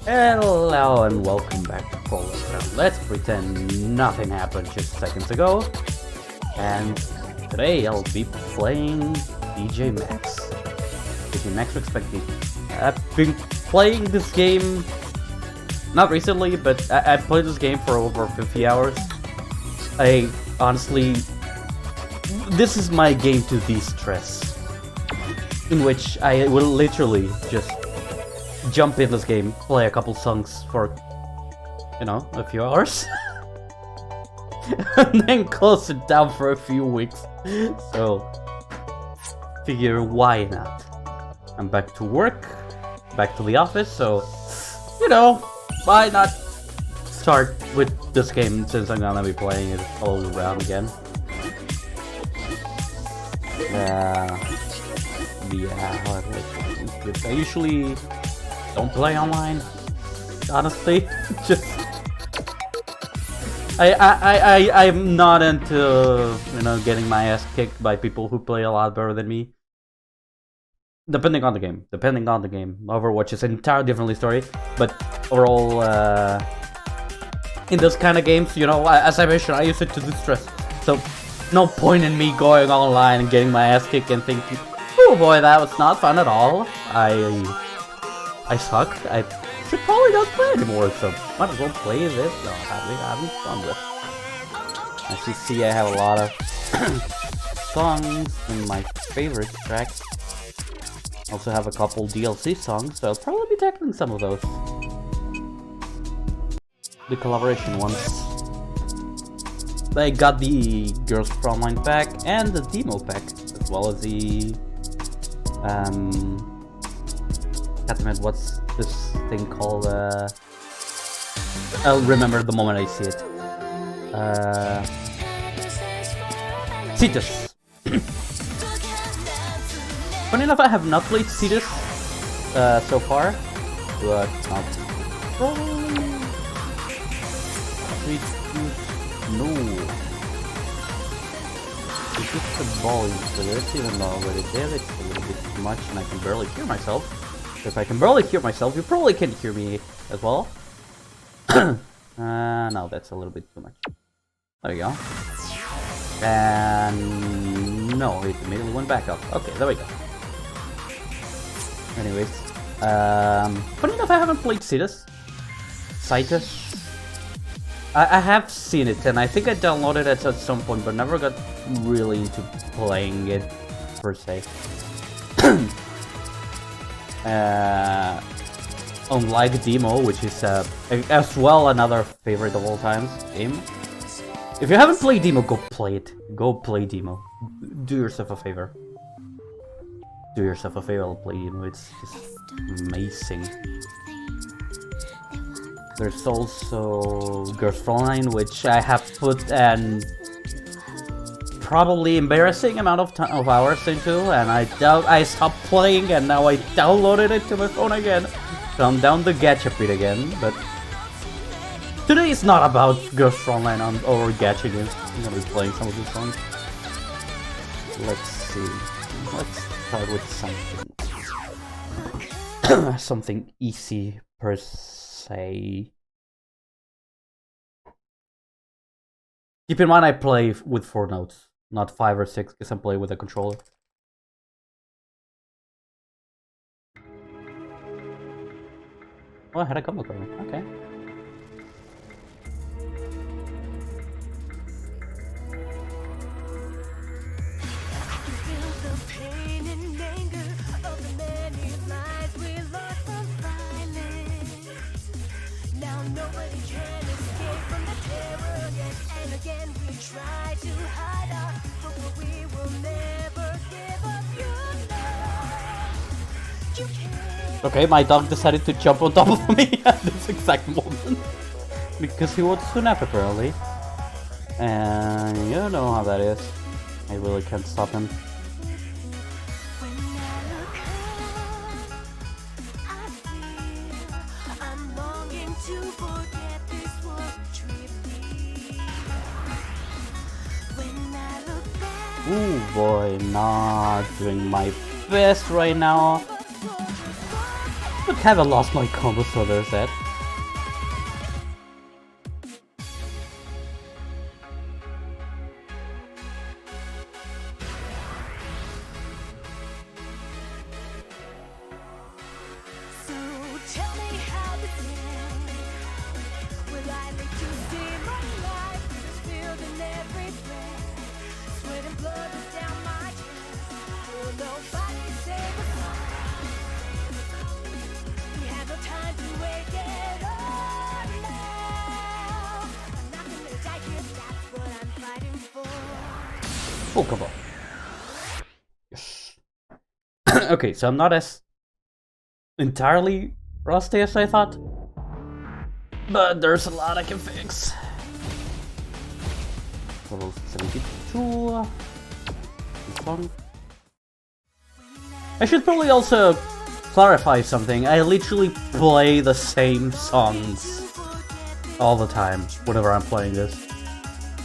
Hello and welcome back to Polar. Let's pretend nothing happened just seconds ago. And today I'll be playing DJMax Respect V. I've been playing this game, not recently, but I played this game for over 50 hours. I honestly, this is my game to de-stress, in which I will literally just jump in this game, play a couple songs for, you know, a few hours, and then close it down for a few weeks. So, figure why not? I'm back to work, back to the office, so, you know, why not start with this game since I'm gonna be playing it all around again. Yeah, I usually don't play online, honestly. Just I'm not into, you know, getting my ass kicked by people who play a lot better than me. Depending on the game. Overwatch is an entirely different story, but overall, in those kind of games, you know, as I mentioned, I use it to distress. So, no point in me going online and getting my ass kicked and thinking, oh boy, that was not fun at all. I suck. I should probably not play anymore, so might as well play this. No, having fun with. As you see, I have a lot of songs in my favorite tracks. Also have a couple DLC songs, so I'll probably be tackling some of those. The collaboration ones. I got the Girls Frontline pack and the demo pack, as well as the what's this thing called? I'll remember the moment I see it. Cetus. Funny enough, I have not played Cetus so far, but no. It's just the volume for this, even though I already did it, it's a little bit too much and I can barely hear myself. If I can barely hear myself, you probably can't hear me as well. No, that's a little bit too much. There we go. And no, it immediately went back up. Okay, there we go. Anyways, funny enough, I haven't played Cetus. I have seen it, and I think I downloaded it at some point, but never got really into playing it per se. Unlike Demo, which is as well another favorite of all time game. If you haven't played Demo, go play it. Go play Demo. Do yourself a favor. Do yourself a favor, play Demo. It's just amazing. There's also Girls Frontline, which I have put an probably embarrassing amount of hours into, and I stopped playing, and now I downloaded it to my phone again. So I'm down the gacha pit again, but today is not about Girls Frontline or gacha games. I'm gonna be playing some of these songs. Let's see. Let's start with something something easy per se. Keep in mind I play with 4 notes, not 5 or 6, because I'm playing with a controller. Oh, I had a combo card. Okay. Try to hide our hope, but we will never give up your love. You can't. Okay, my dog decided to jump on top of me at this exact moment. Because he wants to nap apparently. And you know how that is. I really can't stop him. Ooh boy, not doing my best right now. But haven't lost my combo, so there's that. So tell me how this ends. Will I live to see my life spilled in every breath? Sweat and blood is down my chest. Will nobody say goodbye? We have no time to wait, get on now. I'm not gonna die here, that's what I'm fighting for. Oh, come on. Yes. Okay, so I'm not as entirely rusty as I thought, but there's a lot I can fix. Level 72. Song. I should probably also clarify something. I literally play the same songs all the time whenever I'm playing this.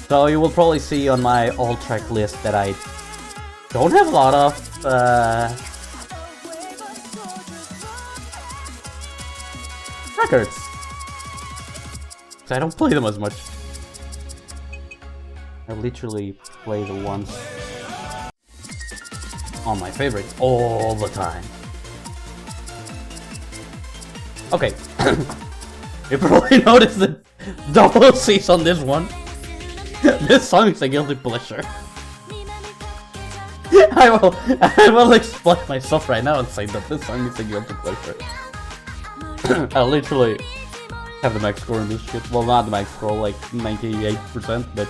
So you will probably see on my all track list that I don't have a lot of records. So I don't play them as much. I literally play the ones on my favorites all the time. Okay. You probably noticed the double C's on this one. This song is a guilty pleasure. I will explain myself right now and say that this song is a guilty pleasure. I literally have the max score in this shit. Well, not the max score, like 98%, but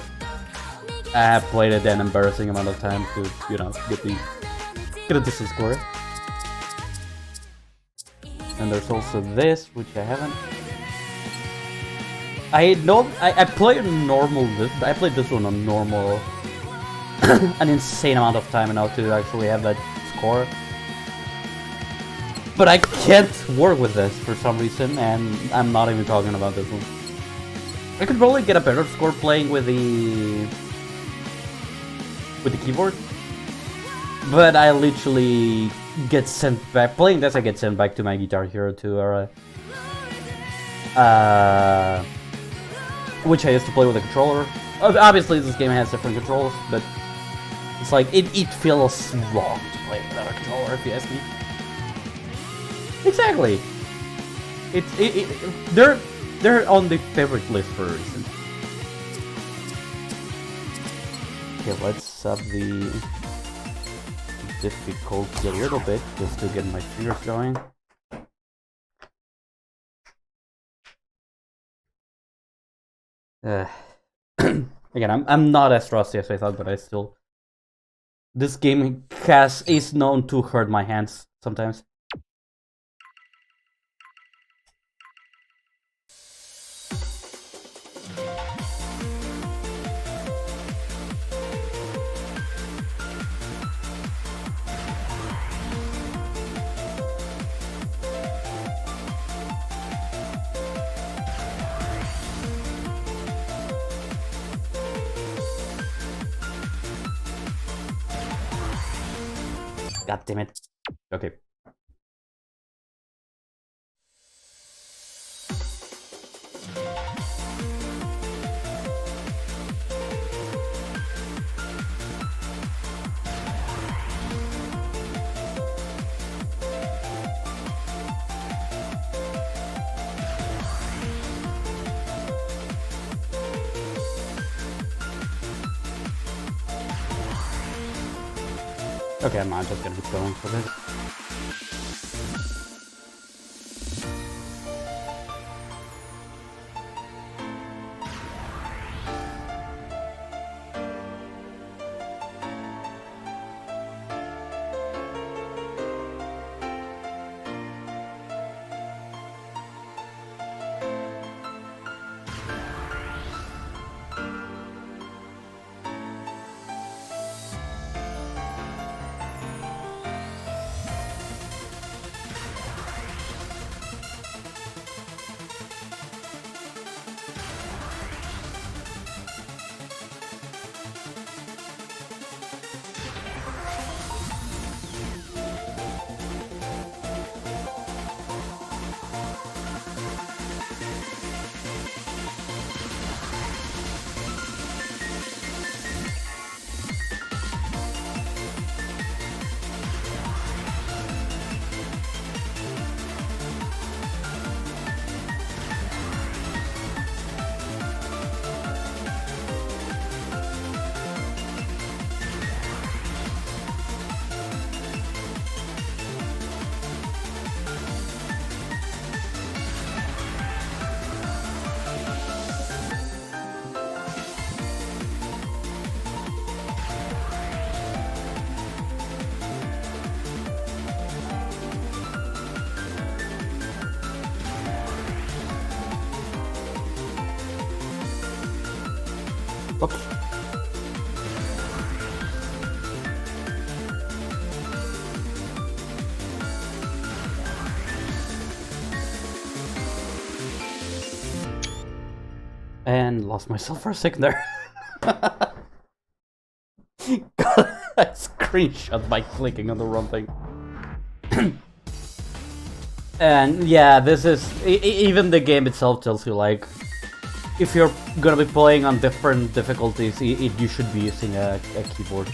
I have played it an embarrassing amount of time to, you know, get a decent score. And there's also this, which I haven't. I played normal this. I played this one on normal an insane amount of time now to actually have that score. But I can't work with this for some reason, and I'm not even talking about this one. I could probably get a better score playing with the keyboard, but I literally get sent back. Playing this, I get sent back to my Guitar Hero 2 era, which I used to play with a controller. Obviously, this game has different controls, but it's like it feels wrong to play without a controller, if you ask me. Exactly. They're on the favorite list for a reason. Okay, let's up the difficulty a little bit just to get my fingers going. Again, I'm not as rusty as I thought, but I still. This game is known to hurt my hands sometimes. God damn it. Okay. Okay, I'm not just gonna keep going for this. Oops. And lost myself for a second there. God, I screenshot by clicking on the wrong thing. And yeah, this is even the game itself tells you, like, if you're gonna be playing on different difficulties, you should be using a keyboard.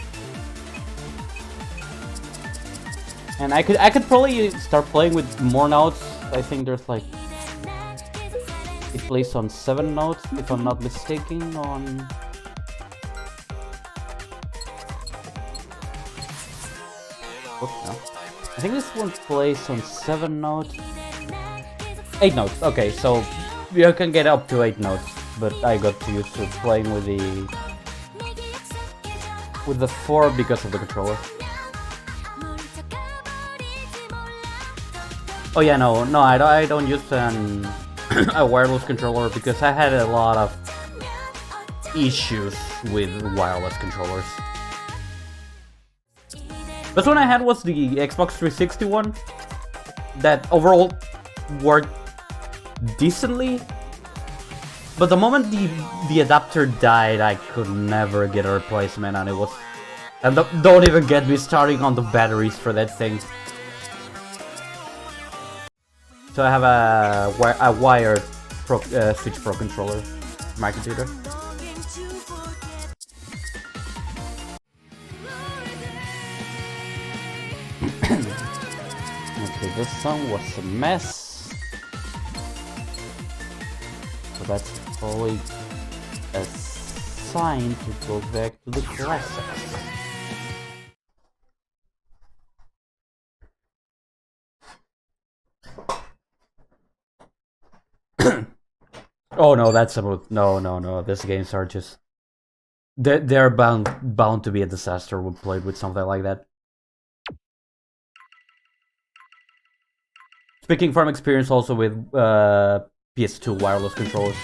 And I could probably start playing with more notes. I think there's like, it plays on 7 notes if I'm not mistaken. On no. I think this one plays on 7 notes. 8 notes. Okay, so you can get up to 8 notes, but I got used to playing with the 4 because of the controller. Oh yeah, no, I don't use a wireless controller because I had a lot of issues with wireless controllers. This one I had was the Xbox 360 one, that overall worked decently, but the moment the adapter died, I could never get a replacement, and it was... And don't even get me starting on the batteries for that thing. So I have a wired Switch Pro controller for my computer. Okay, this song was a mess. So that's probably a sign to go back to the classics. Oh no, that's smooth. No. These games are just... They're bound to be a disaster when played with something like that. Speaking from experience also with PS2 wireless controllers.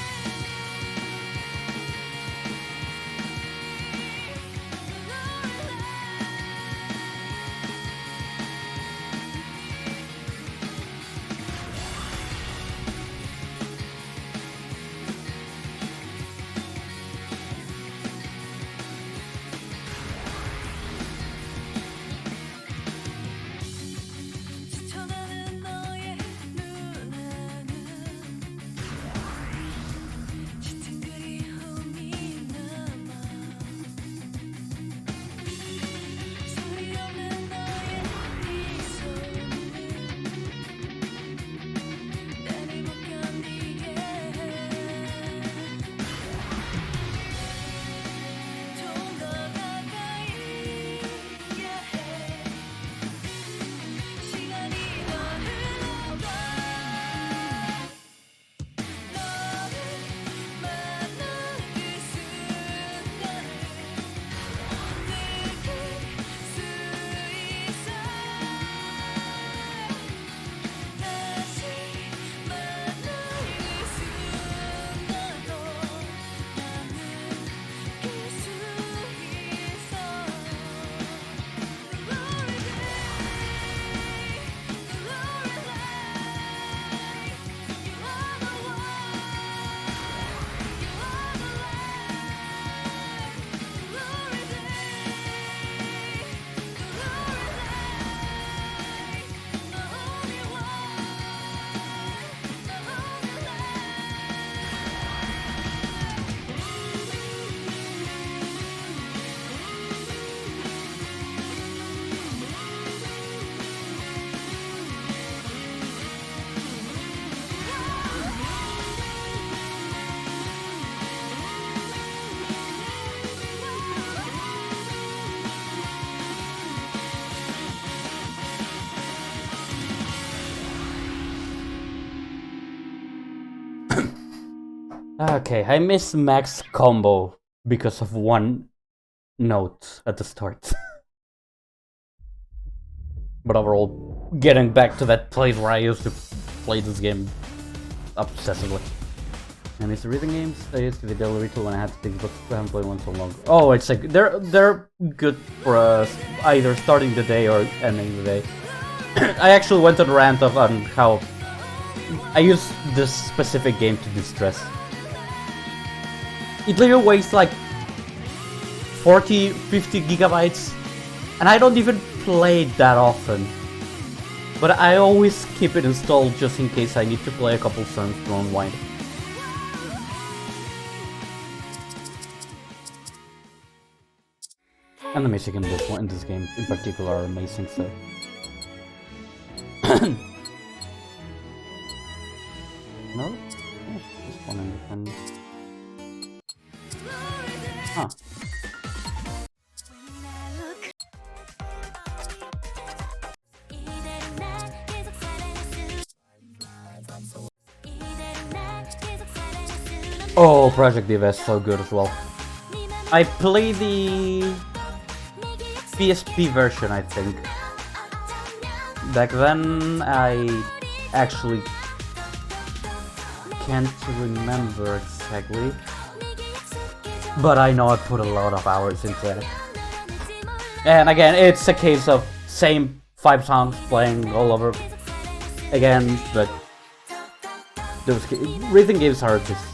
Okay, I miss max combo because of one note at the start. But overall, getting back to that place where I used to play this game obsessively. And it's reading games. I used to be the little when I had to think, but I haven't played one so long. Oh, it's like they're good for either starting the day or ending the day. I actually went on a rant on how I use this specific game to distress. It literally weighs like 40-50 gigabytes, and I don't even play it that often. But I always keep it installed just in case I need to play a couple songs to unwind. And the music in this game in particular are amazing, so. No? Oh, this one independent. Huh. Oh, Project Diva is so good as well. I play the PSP version, I think. Back then, I actually can't remember exactly, but I know I put a lot of hours into it. And again, it's a case of same 5 songs playing all over again, but those rhythm games are just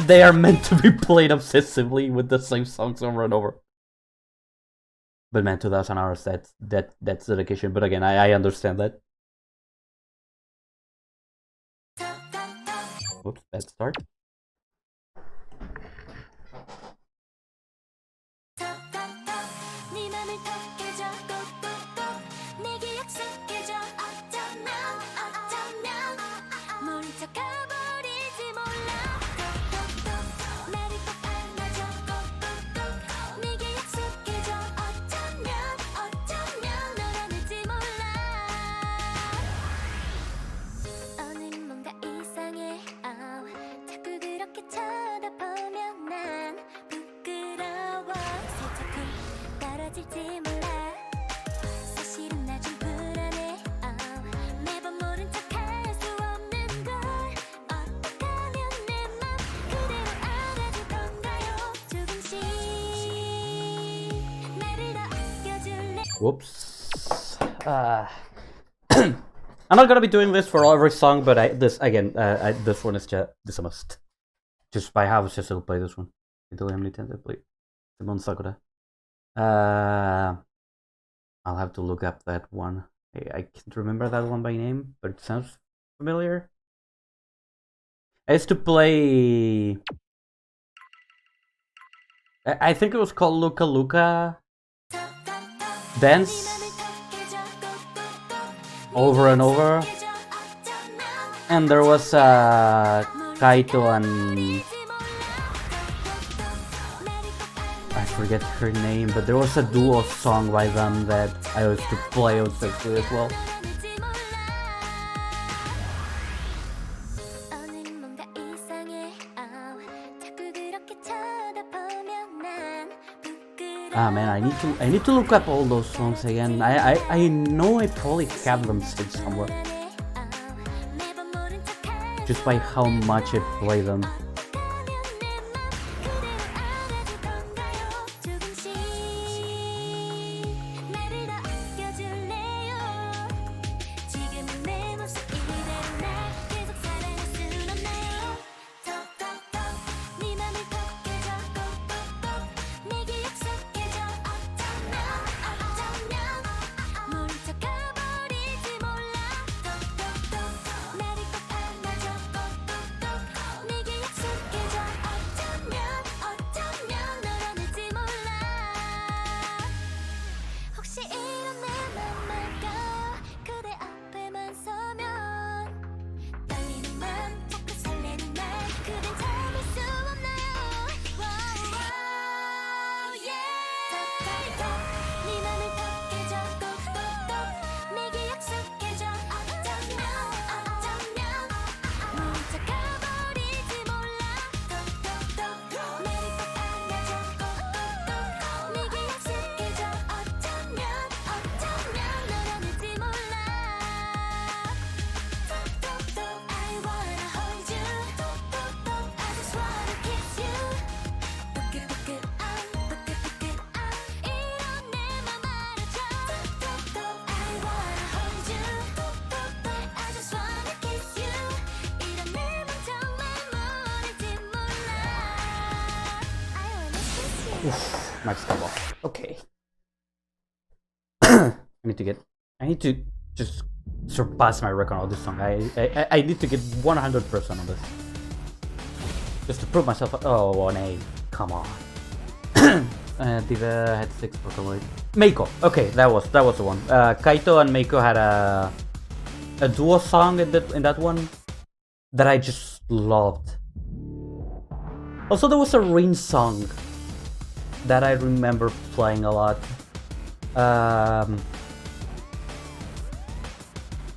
they are meant to be played obsessively with the same songs over and over. But man, 2,000 hours, that's dedication. But again, I understand that. Whoops, bad start. Whoops. I'm not gonna be doing this for every song, but this one is just a must. Just by how just to play this one. Until how many times I played Simon Sakura. I'll have to look up that one. I can't remember that one by name, but it sounds familiar. I used to play. I think it was called Luka Luka Dance over and over, and there was Kaito and I forget her name, but there was a duo song by them that I used to play obsessively as well. Ah man, I need to look up all those songs again. I know I probably have them saved somewhere. Just by how much I play them. Oof, max combo. Okay. I need to just surpass my record on this song. I need to get 100% on this. Just to prove myself. Oh, 1A. Come on. Diva had 6 Vocaloid. Meiko. Okay, that was the one. Kaito and Meiko had a duo song in that one that I just loved. Also, there was a Rin song that I remember playing a lot.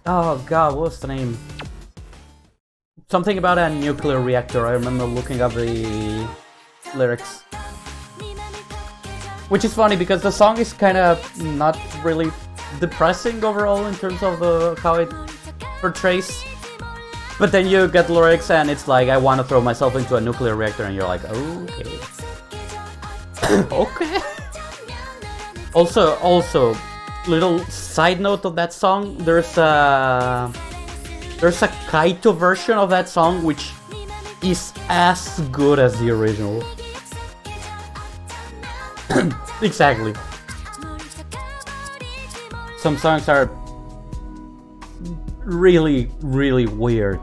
Oh god, what's the name? Something about a nuclear reactor. I remember looking up the lyrics. Which is funny because the song is kind of not really depressing overall in terms of how it portrays. But then you get lyrics and it's like, I want to throw myself into a nuclear reactor, and you're like, okay. Okay. Also, little side note of that song, there's a Kaito version of that song which is as good as the original. Exactly. Some songs are really, really weird.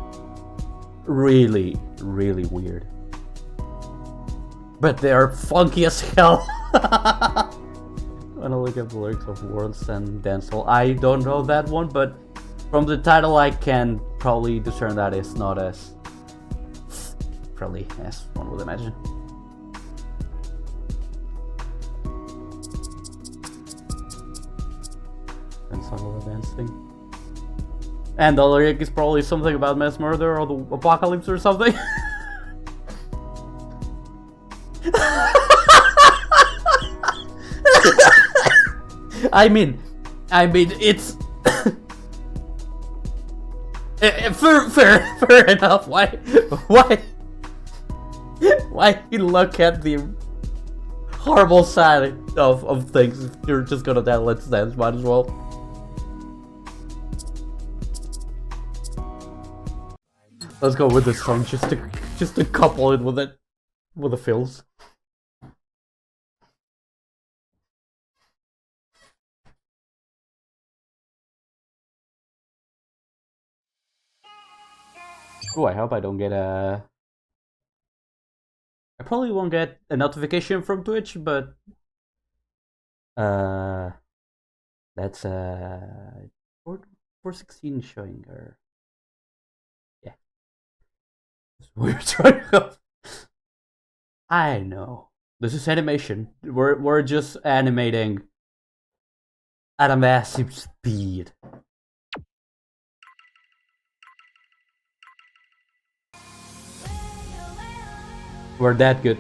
Really, really weird. But they're funky as hell. When I look at the lyrics of Worlds and Dancehall, I don't know that one, but from the title I can probably discern that it's not as friendly as one would imagine. And song of the dancing. And the lyric is probably something about mass murder or the apocalypse or something. I mean, it's fair enough. Why you look at the horrible side of things? If you're just gonna dance, let's dance. Might as well. Let's go with this song just to couple it with the fills. Oh, I hope I don't get a... I probably won't get a notification from Twitch, but... That's 416 showing, or... Yeah. We're trying to... I know. This is animation. We're just animating at a massive speed. We're that good.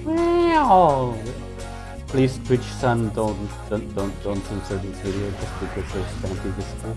Wow. Please, Twitch son, don't censor this video just because it's gonna be visible.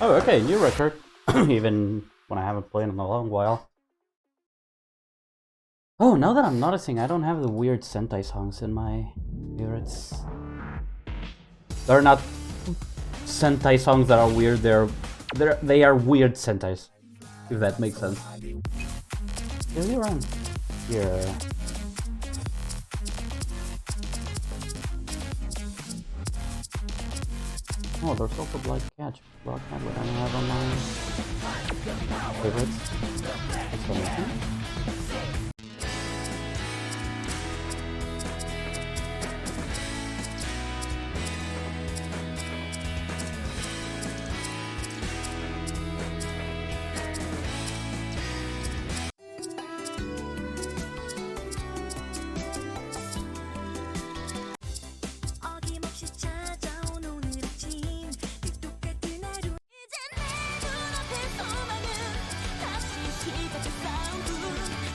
Oh, okay, new record. Even when I haven't played in a long while. Oh, now that I'm noticing, I don't have the weird Sentai songs in my favorites. They're not Sentai songs that are weird. They are weird Sentais, if that makes sense. Is he around here? Oh, there's also Blood Cat, which I don't have on my favorites. Exclamation. 어김없이 찾아온 오늘 아침 늘 똑같은 하루 이제 내 눈앞에 소망은 다시 시작된 싸움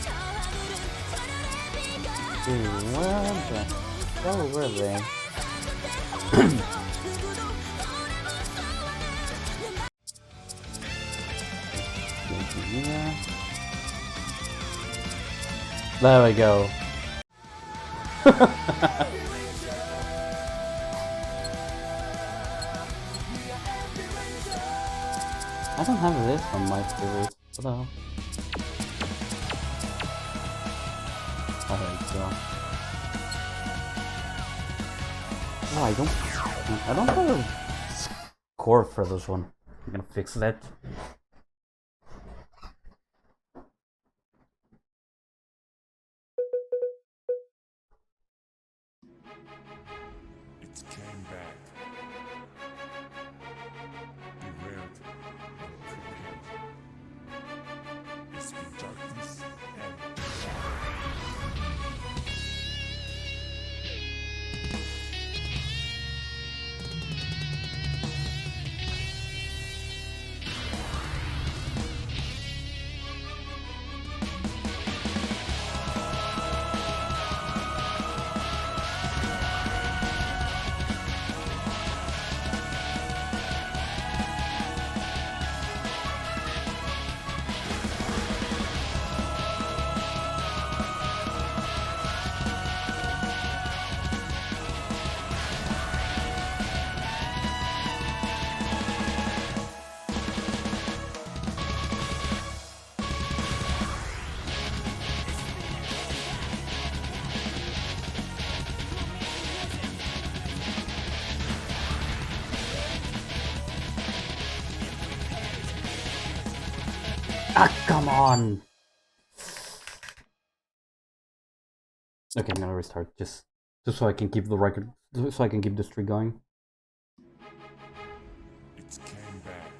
저 하늘은 철혈의 비가 Where were they? There we go. I don't have this on my favorites. What the hell? There we go. Oh, I don't have a score for this one. I'm gonna fix that. It came back. Beware and prepared. It's been darkness and Ah, come on! Okay, I'm gonna restart just so I can keep the record, so I can keep the streak going. it came back.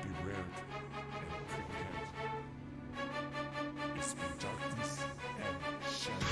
Beware and prepared. It's been darkness and shadow.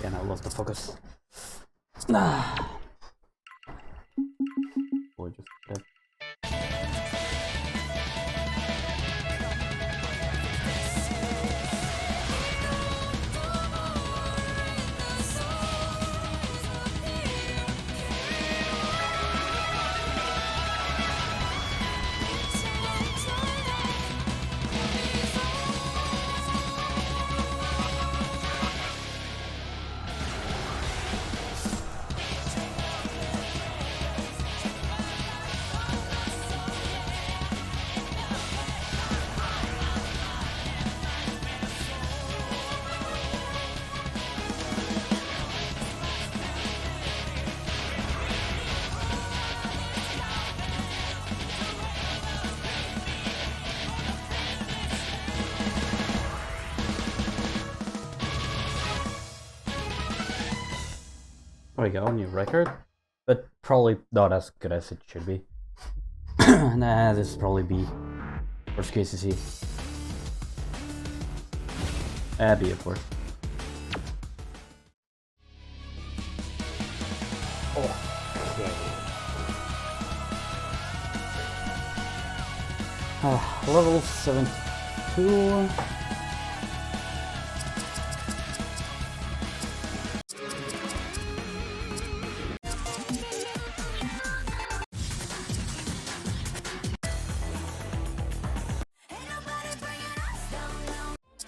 And I lost the focus. Ah. Boy, just dead. There we go, new record. But probably not as good as it should be. Nah, this is probably B. Worst case is C. B, of course. Okay. Level 72.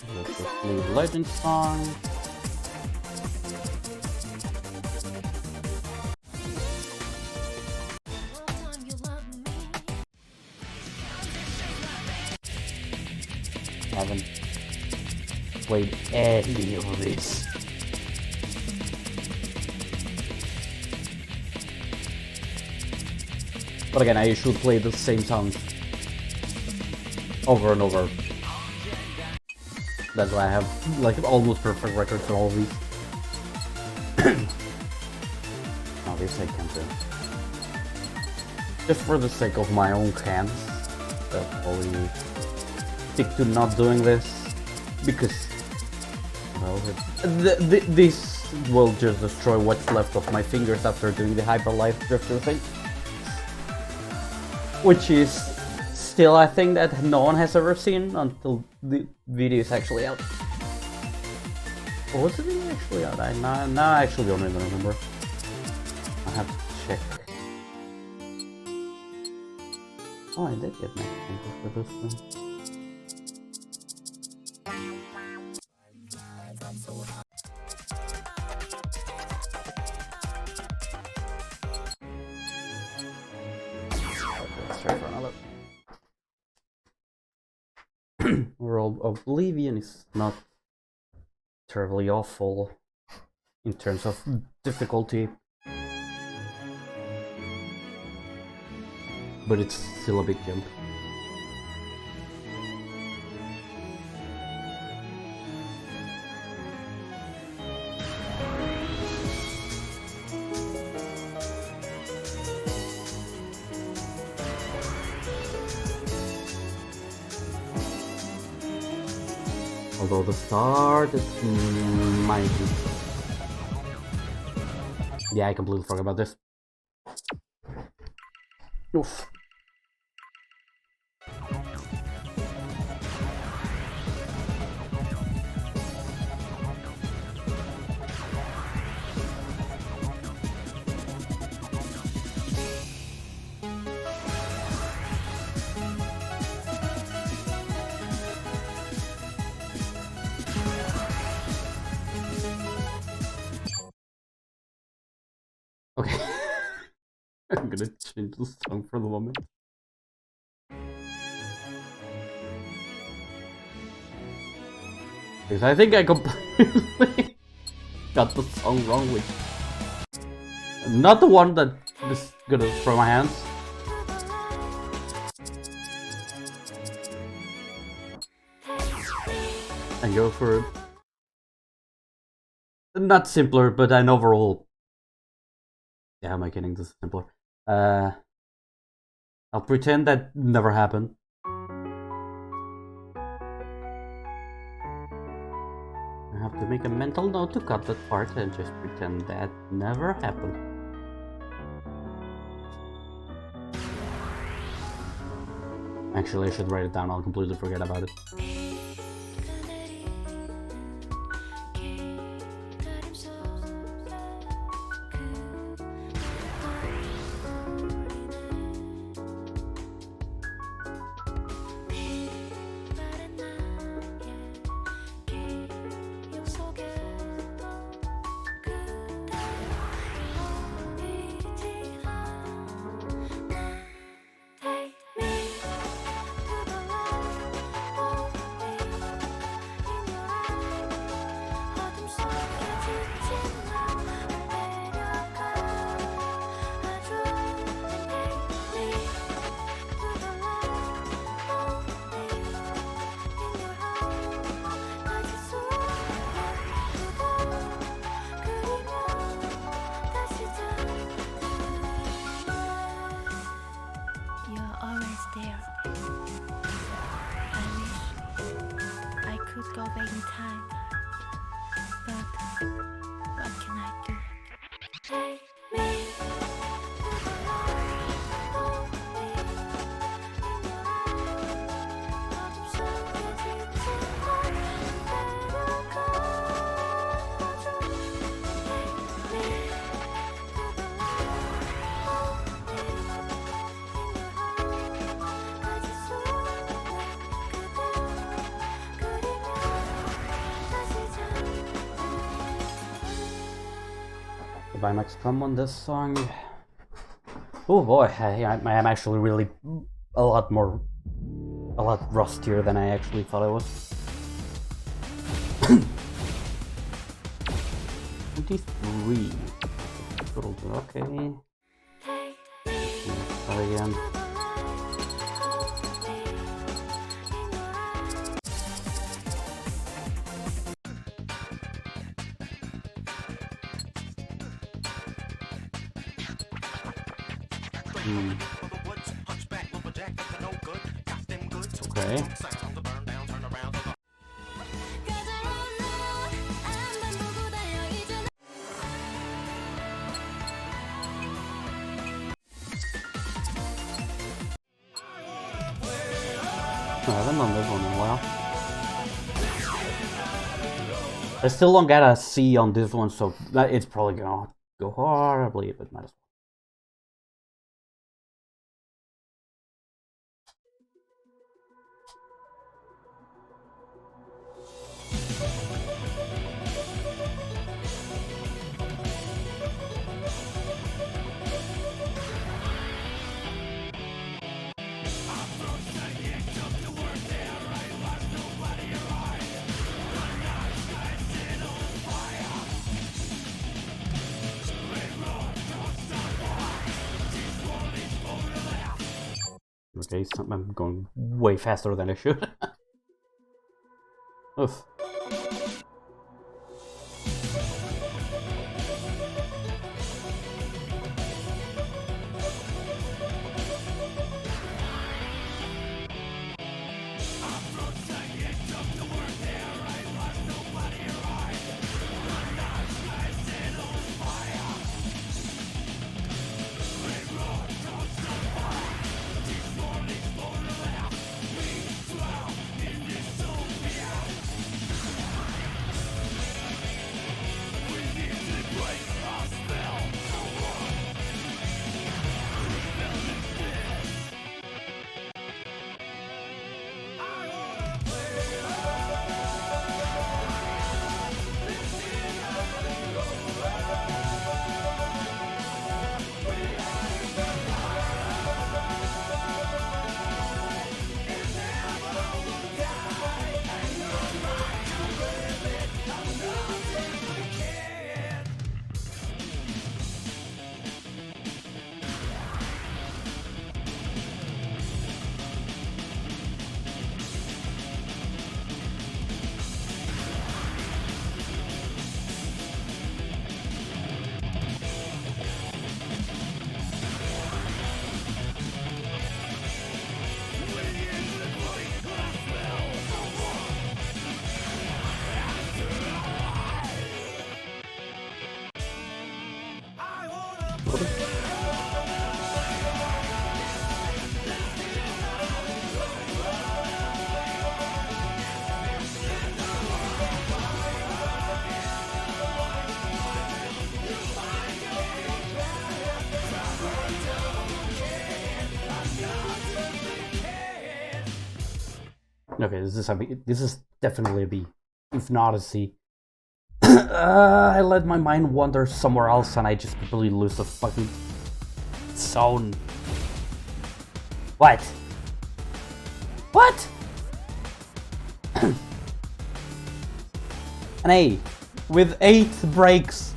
This is the League of Legends song. Haven't played any of this. But again, I usually play the same songs over and over. That's why I have like almost perfect records on all of these. Obviously I can't do. Just for the sake of my own hands, I'll probably stick to not doing this because, well, this will just destroy what's left of my fingers after doing the Hyper Life Drifter thing, which is still a thing that no one has ever seen until the video is actually out. Or was the video actually out? Now I actually don't even remember. I have to check. Oh, I did get Max for this one. Let's try for another. World Oblivion is not terribly awful in terms of difficulty, but it's still a big jump. Although the start is might be... Yeah, I completely forgot about this. Oof. Okay. I'm gonna change the song for the moment. Because I think I completely got the song wrong, which... Not the one that is gonna throw my hands. And go for... Not simpler, but an overall... Yeah, how am I getting this simpler? I'll pretend that never happened. I have to make a mental note to cut that part and just pretend that never happened. Actually, I should write it down, I'll completely forget about it. could go back in time, but what can I do? Take me to the light, hold me in your arms. 어둠 속에 지친 DJMax come on this song. Oh boy, I'm actually really a lot rustier than I actually thought I was. 23. Okay. Try again. Okay. I haven't done this one in a while. I still don't get a C on this one, so it's probably gonna go horribly, but might as well. Okay, so I'm going way faster than I should. Oof. Okay, this is definitely a B, if not a C. I let my mind wander somewhere else and I just completely lose the fucking zone. What? What? An A with 8 breaks.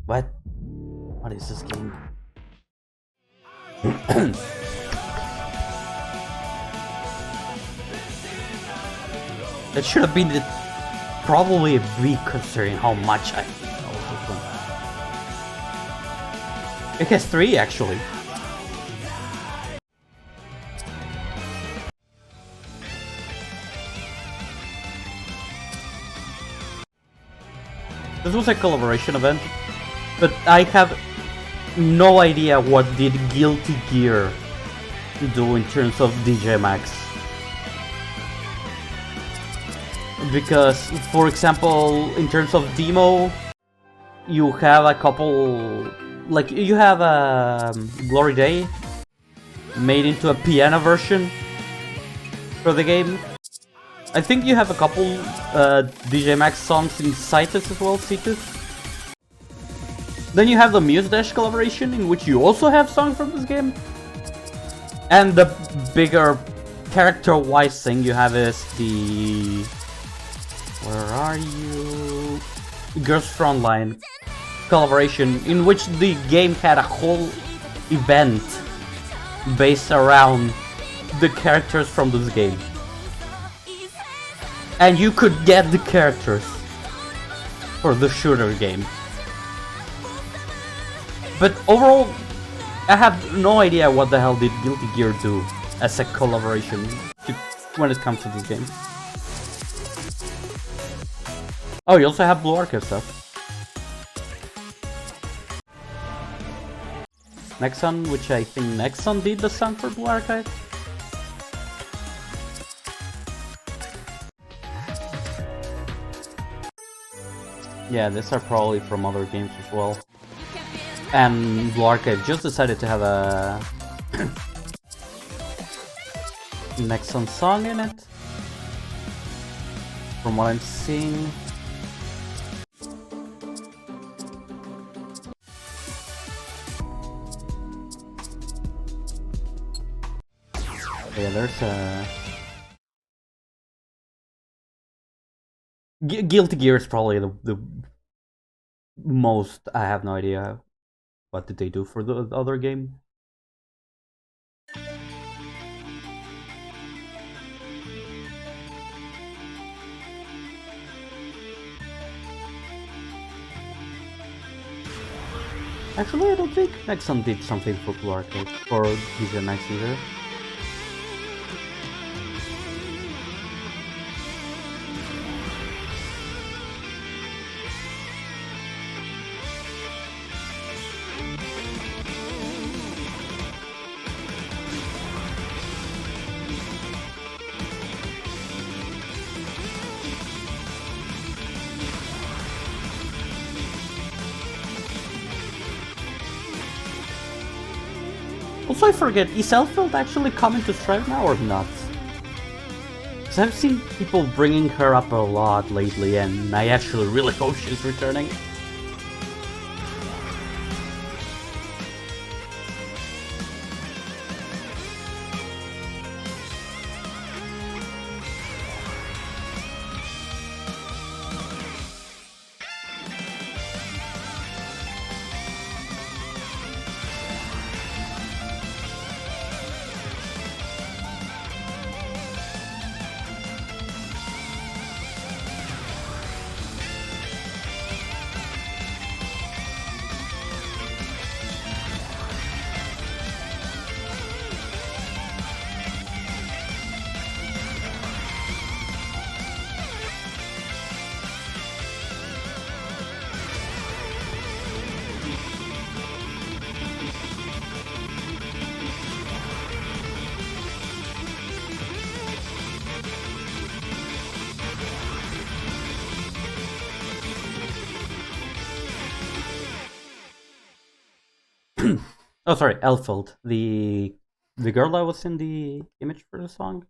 What? What is this game? That should have been probably a B considering how much I know this one. It has 3 actually. This was a collaboration event, but I have no idea what did Guilty Gear do in terms of DJMax. Because, for example, in terms of demo, you have a couple, like you have a Glory Day made into a piano version for the game. I think you have a couple DJMax songs in Citus as well, Citus. Then you have the Muse Dash collaboration, in which you also have songs from this game. And the bigger character-wise thing you have is the... Where are you? Girls Frontline collaboration, in which the game had a whole event based around the characters from this game. And you could get the characters for the shooter game. But overall, I have no idea what the hell did Guilty Gear do as a collaboration when it comes to this game. Oh, you also have Blue Archive stuff. Nexon, which I think Nexon did the song for Blue Archive. Yeah, these are probably from other games as well. And Blue Archive just decided to have a Nexon song in it, from what I'm seeing. Yeah, there's a... Guilty Gear is probably the most... I have no idea what did they do for the other game. Actually, I don't think Nexon did something for Blue Archive or DJMax either. Also, I forget, is Elfeld actually coming to Strive now or not? Because I've seen people bringing her up a lot lately, and I actually really hope she's returning. Oh, sorry, Elfeld, the girl that was in the image for the song.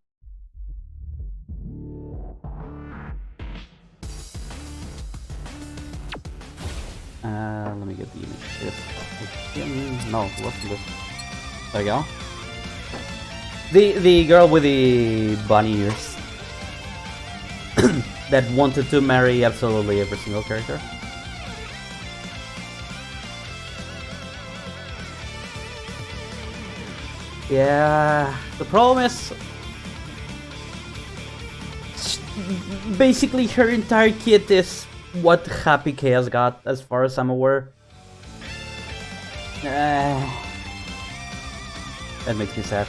Let me get the image. Yes. No, it wasn't this. There you go. The girl with the bunny ears that wanted to marry absolutely every single character. Yeah, the problem is basically her entire kit is what Happy Chaos got, as far as I'm aware. That makes me sad.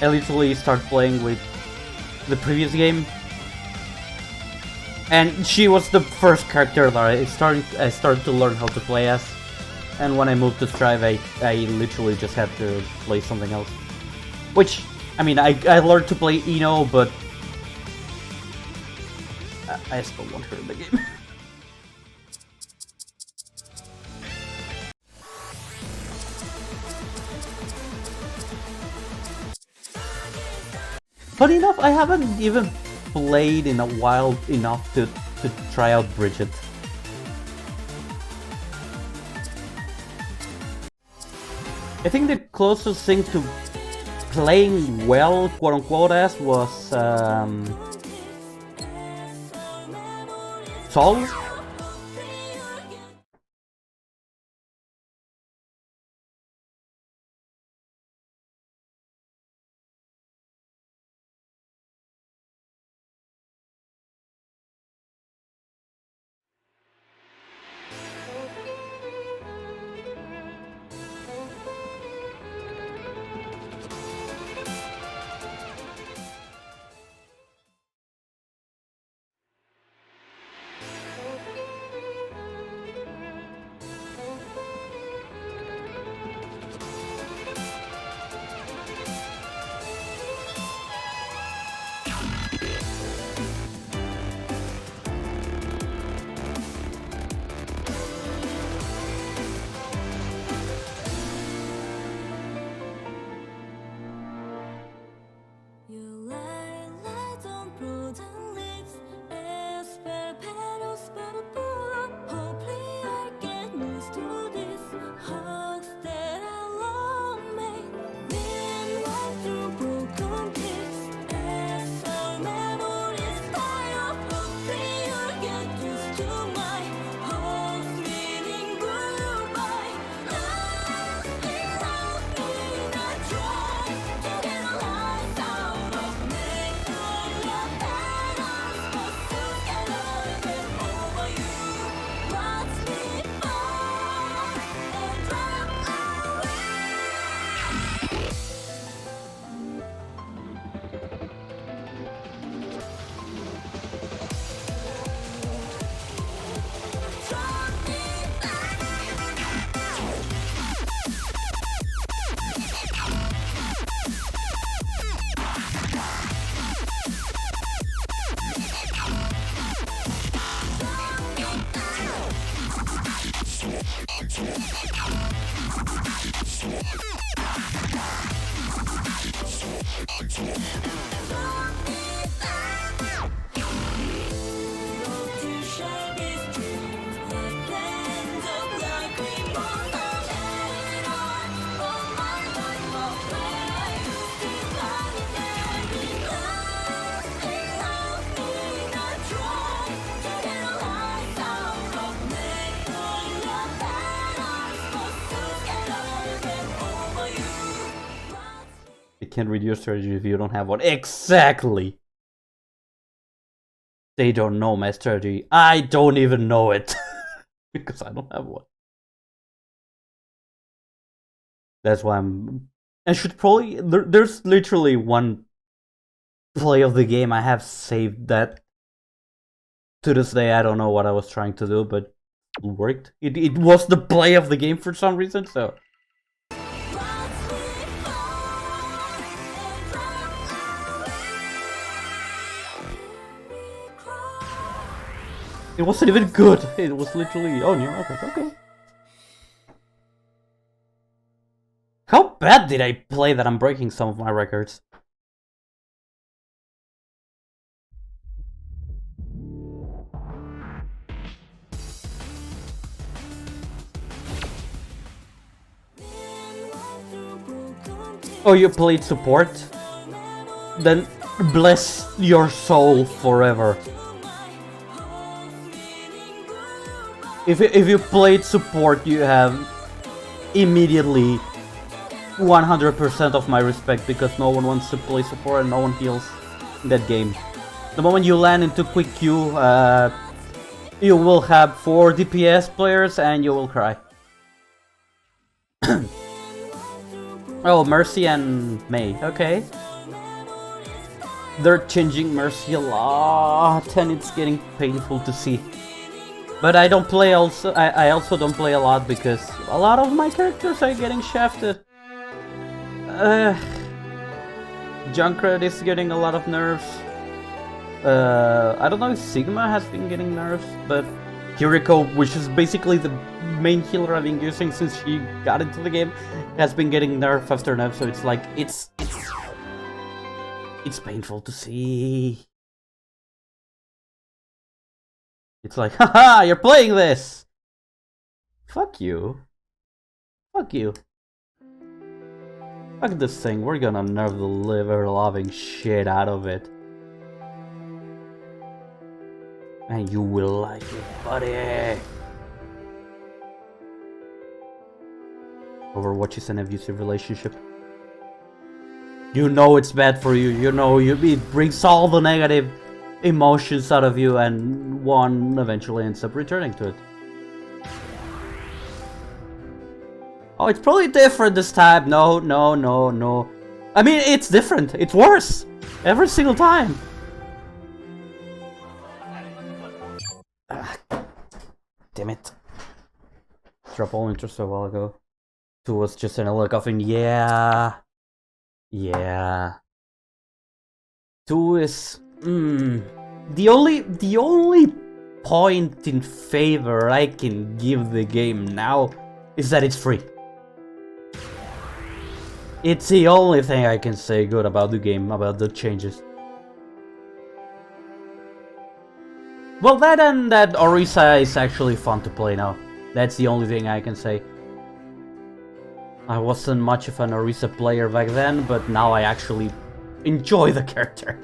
I literally start playing with the previous game And she was the first character that I started to learn how to play as. And when I moved to Strive, I literally just had to play something else. Which, I mean, I learned to play Eno, but I still want her in the game. Funny enough, I haven't even played in a while enough to try out Bridget. I think the closest thing to playing well, quote unquote, as was Sol. You can't read your strategy if you don't have one. Exactly! They don't know my strategy. I don't even know it. Because I don't have one. That's why I should probably... There's literally one play of the game I have saved that... To this day, I don't know what I was trying to do, but it worked. It was the play of the game for some reason, so... It wasn't even good. It was literally... Oh, new record. Okay. How bad did I play that I'm breaking some of my records? Oh, you played support? Then bless your soul forever. If you played support, you have immediately 100% of my respect, because no one wants to play support and no one heals in that game. The moment you land into quick queue, you will have 4 DPS players and you will cry. Oh, Mercy and May, okay. They're changing Mercy a lot, and it's getting painful to see. But I don't play also. I also don't play a lot because a lot of my characters are getting shafted. Junkrat is getting a lot of nerfs. I don't know if Sigma has been getting nerfs, but Kiriko, which is basically the main healer I've been using since she got into the game, has been getting nerf after nerf. So it's like it's painful to see. It's like, haha, you're playing this! Fuck you. Fuck you. Fuck this thing, we're gonna nerf the liver-loving shit out of it. And you will like it, buddy! Overwatch is an abusive relationship. You know it's bad for you, you know it brings all the negative emotions out of you, and one eventually ends up returning to it. Oh, it's probably different this time. No. I mean, it's different. It's worse. Every single time. Damn it. Drop all interest a while ago. 2 was just in a look off, and yeah. 2 is... The only point in favor I can give the game now is that it's free. It's the only thing I can say good about the game, about the changes. Well, that and that Orisa is actually fun to play now. That's the only thing I can say. I wasn't much of an Orisa player back then, but now I actually enjoy the character.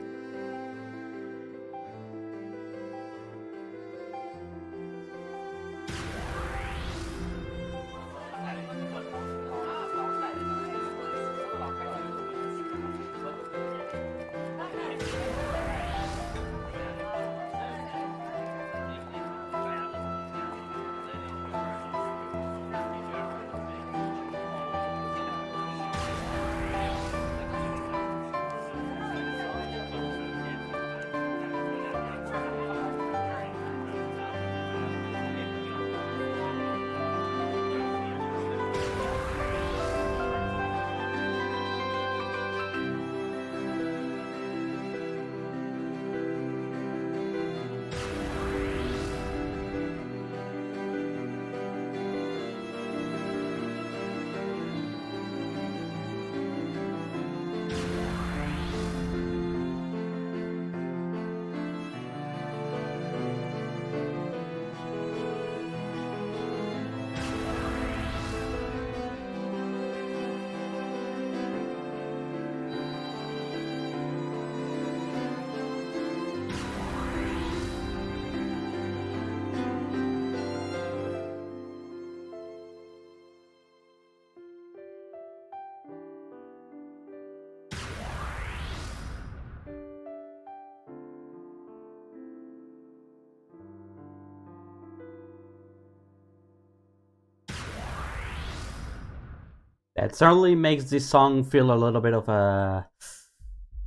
That certainly makes this song feel a little bit of a...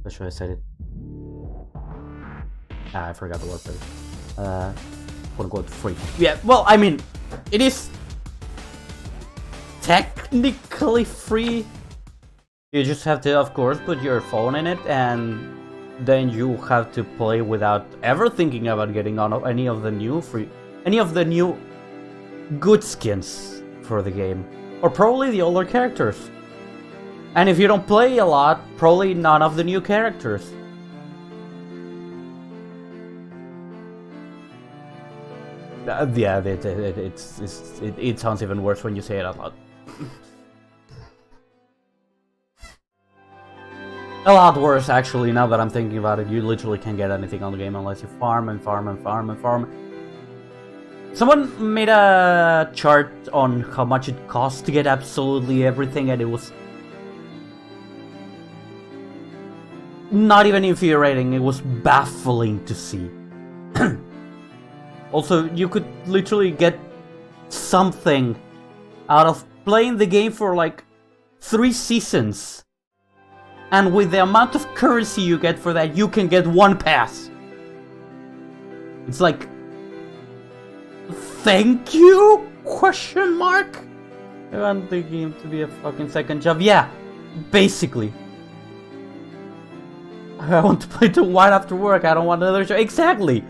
How should I say it? I forgot the word for it. Quote-unquote free. Yeah, well, I mean, it is technically free. You just have to, of course, put your phone in it, and then you have to play without ever thinking about getting on any of the new good skins for the game. Or probably the older characters. And if you don't play a lot, probably none of the new characters. Yeah, it sounds even worse when you say it out loud. A lot worse, actually, now that I'm thinking about it. You literally can't get anything on the game unless you farm and farm and farm and farm. Someone made a chart on how much it costs to get absolutely everything, and it was not even infuriating, it was baffling to see. Also, you could literally get something out of playing the game for like 3 seasons And with the amount of currency you get for that, you can get one pass. It's like, thank you? Question mark? I want the game to be a fucking second job. Yeah, basically. I want to play till right after work. I don't want another job. Exactly.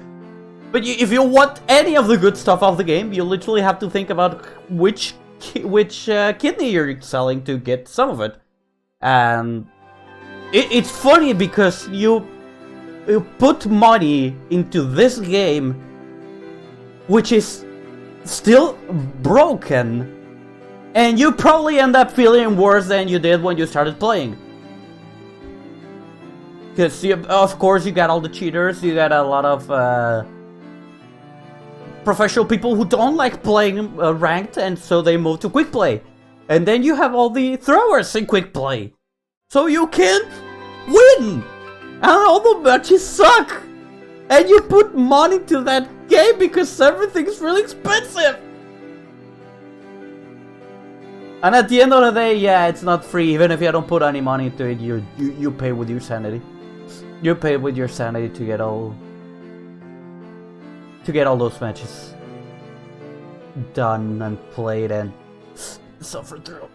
But if you want any of the good stuff of the game, you literally have to think about which kidney you're selling to get some of it. And it's funny because you put money into this game, which is still broken, and you probably end up feeling worse than you did when you started playing. Because, of course, you got all the cheaters, you got a lot of professional people who don't like playing ranked, and so they move to quick play. And then you have all the throwers in quick play. So you can't win! And all the matches suck! And you put money to that game because everything's really expensive! And at the end of the day, yeah, it's not free. Even if you don't put any money into it, you pay with your sanity. You pay with your sanity to get all those matches done and played and suffered through.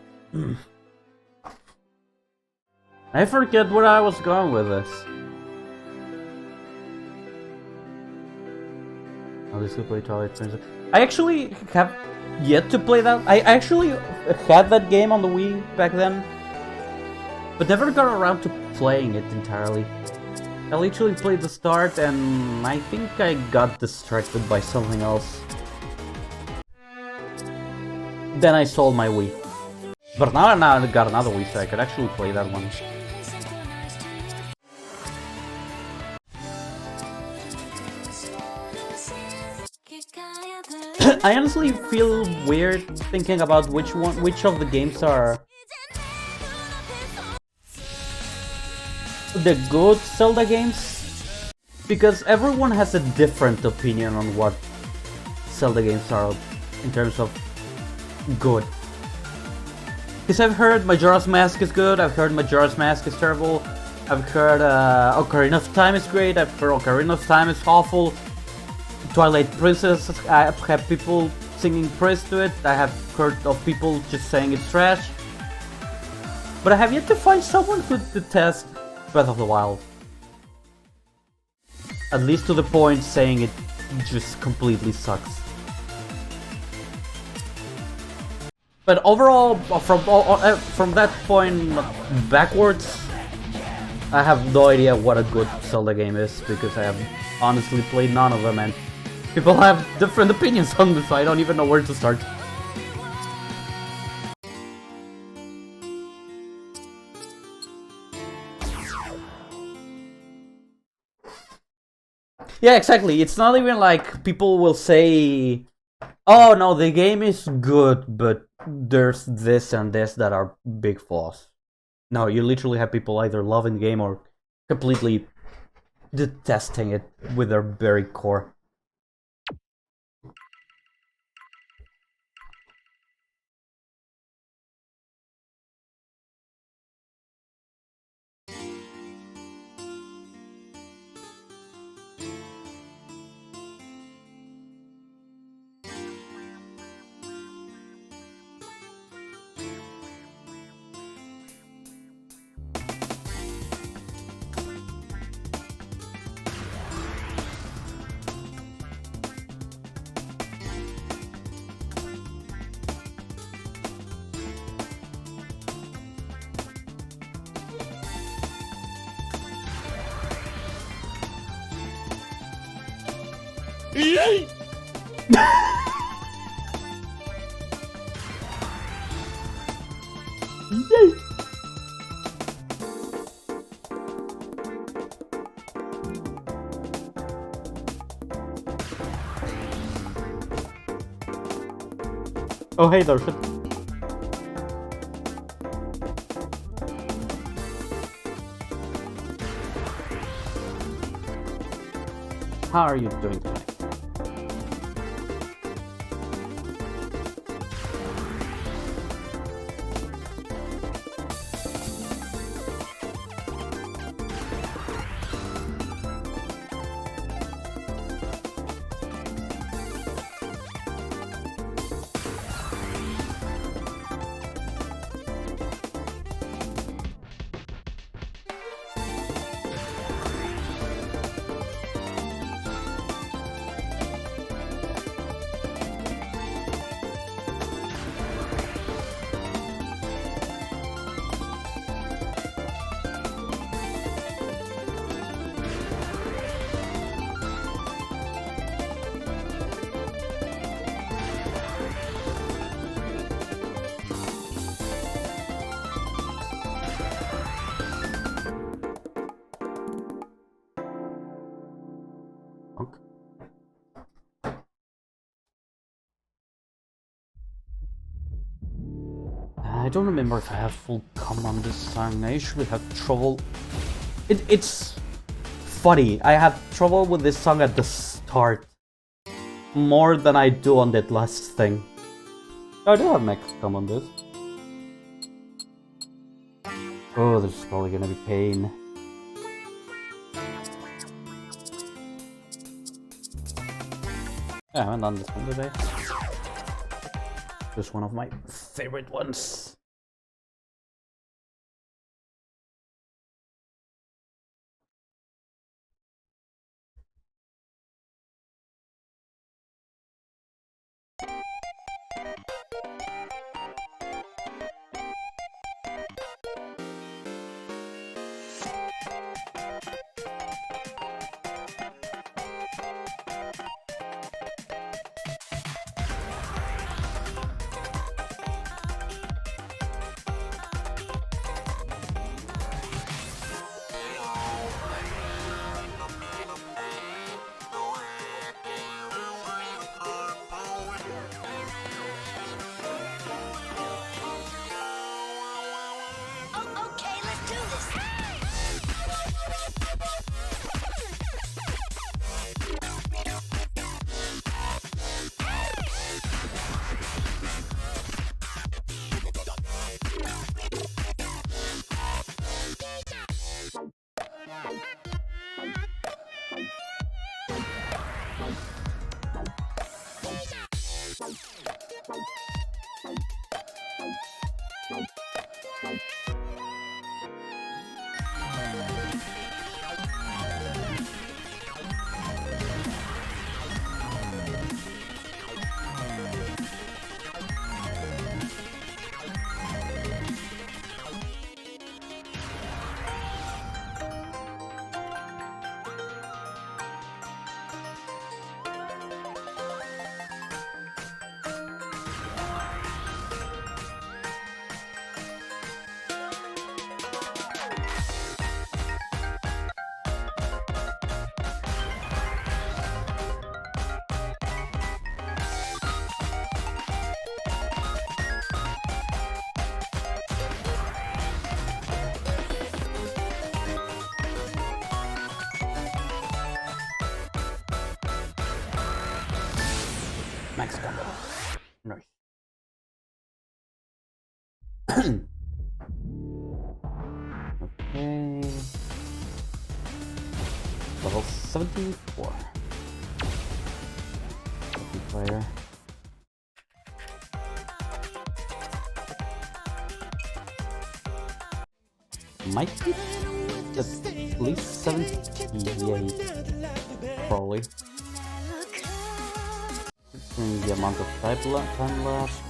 I forget where I was going with this. Obviously play Twilight Princess. I actually have yet to play that. I actually had that game on the Wii back then, but never got around to playing it entirely. I literally played the start and I think I got distracted by something else. Then I sold my Wii. But now I got another Wii, so I could actually play that one. I honestly feel weird thinking about which of the games are the good Zelda games, because everyone has a different opinion on what Zelda games are in terms of good. Because I've heard Majora's Mask is good, I've heard Majora's Mask is terrible, I've heard Ocarina of Time is great, I've heard Ocarina of Time is awful, Twilight Princess, I've had people singing praise to it, I have heard of people just saying it's trash. But I have yet to find someone who detests Breath of the Wild. At least to the point saying it just completely sucks. But overall, from that point backwards, I have no idea what a good Zelda game is, because I have honestly played none of them, and people have different opinions on this, so I don't even know where to start. Yeah, exactly. It's not even like people will say, oh no, the game is good, but there's this and this that are big flaws. No, you literally have people either loving the game or completely detesting it with their very core. Yay! Yay! Oh hey Dorfit. How are you doing tonight? don't remember if I have full command on this song. I usually have trouble. It's funny. I have trouble with this song at the start more than I do on that last thing. I do have max comm on this. Oh, this is probably gonna be pain. I haven't done this one today. This is one of my favorite ones. Okay, let's do this. Max combo. Nice. Okay. Level 74. Player. Might be at least 78. Probably. The amount of time left.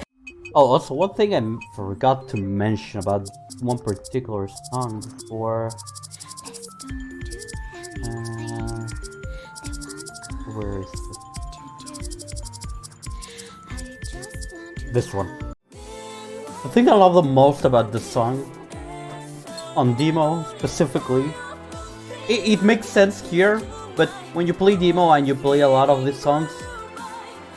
Oh, also one thing I forgot to mention about one particular song before. Where is it? This one. The thing I love the most about this song, on demo specifically, it makes sense here, but when you play demo and you play a lot of these songs,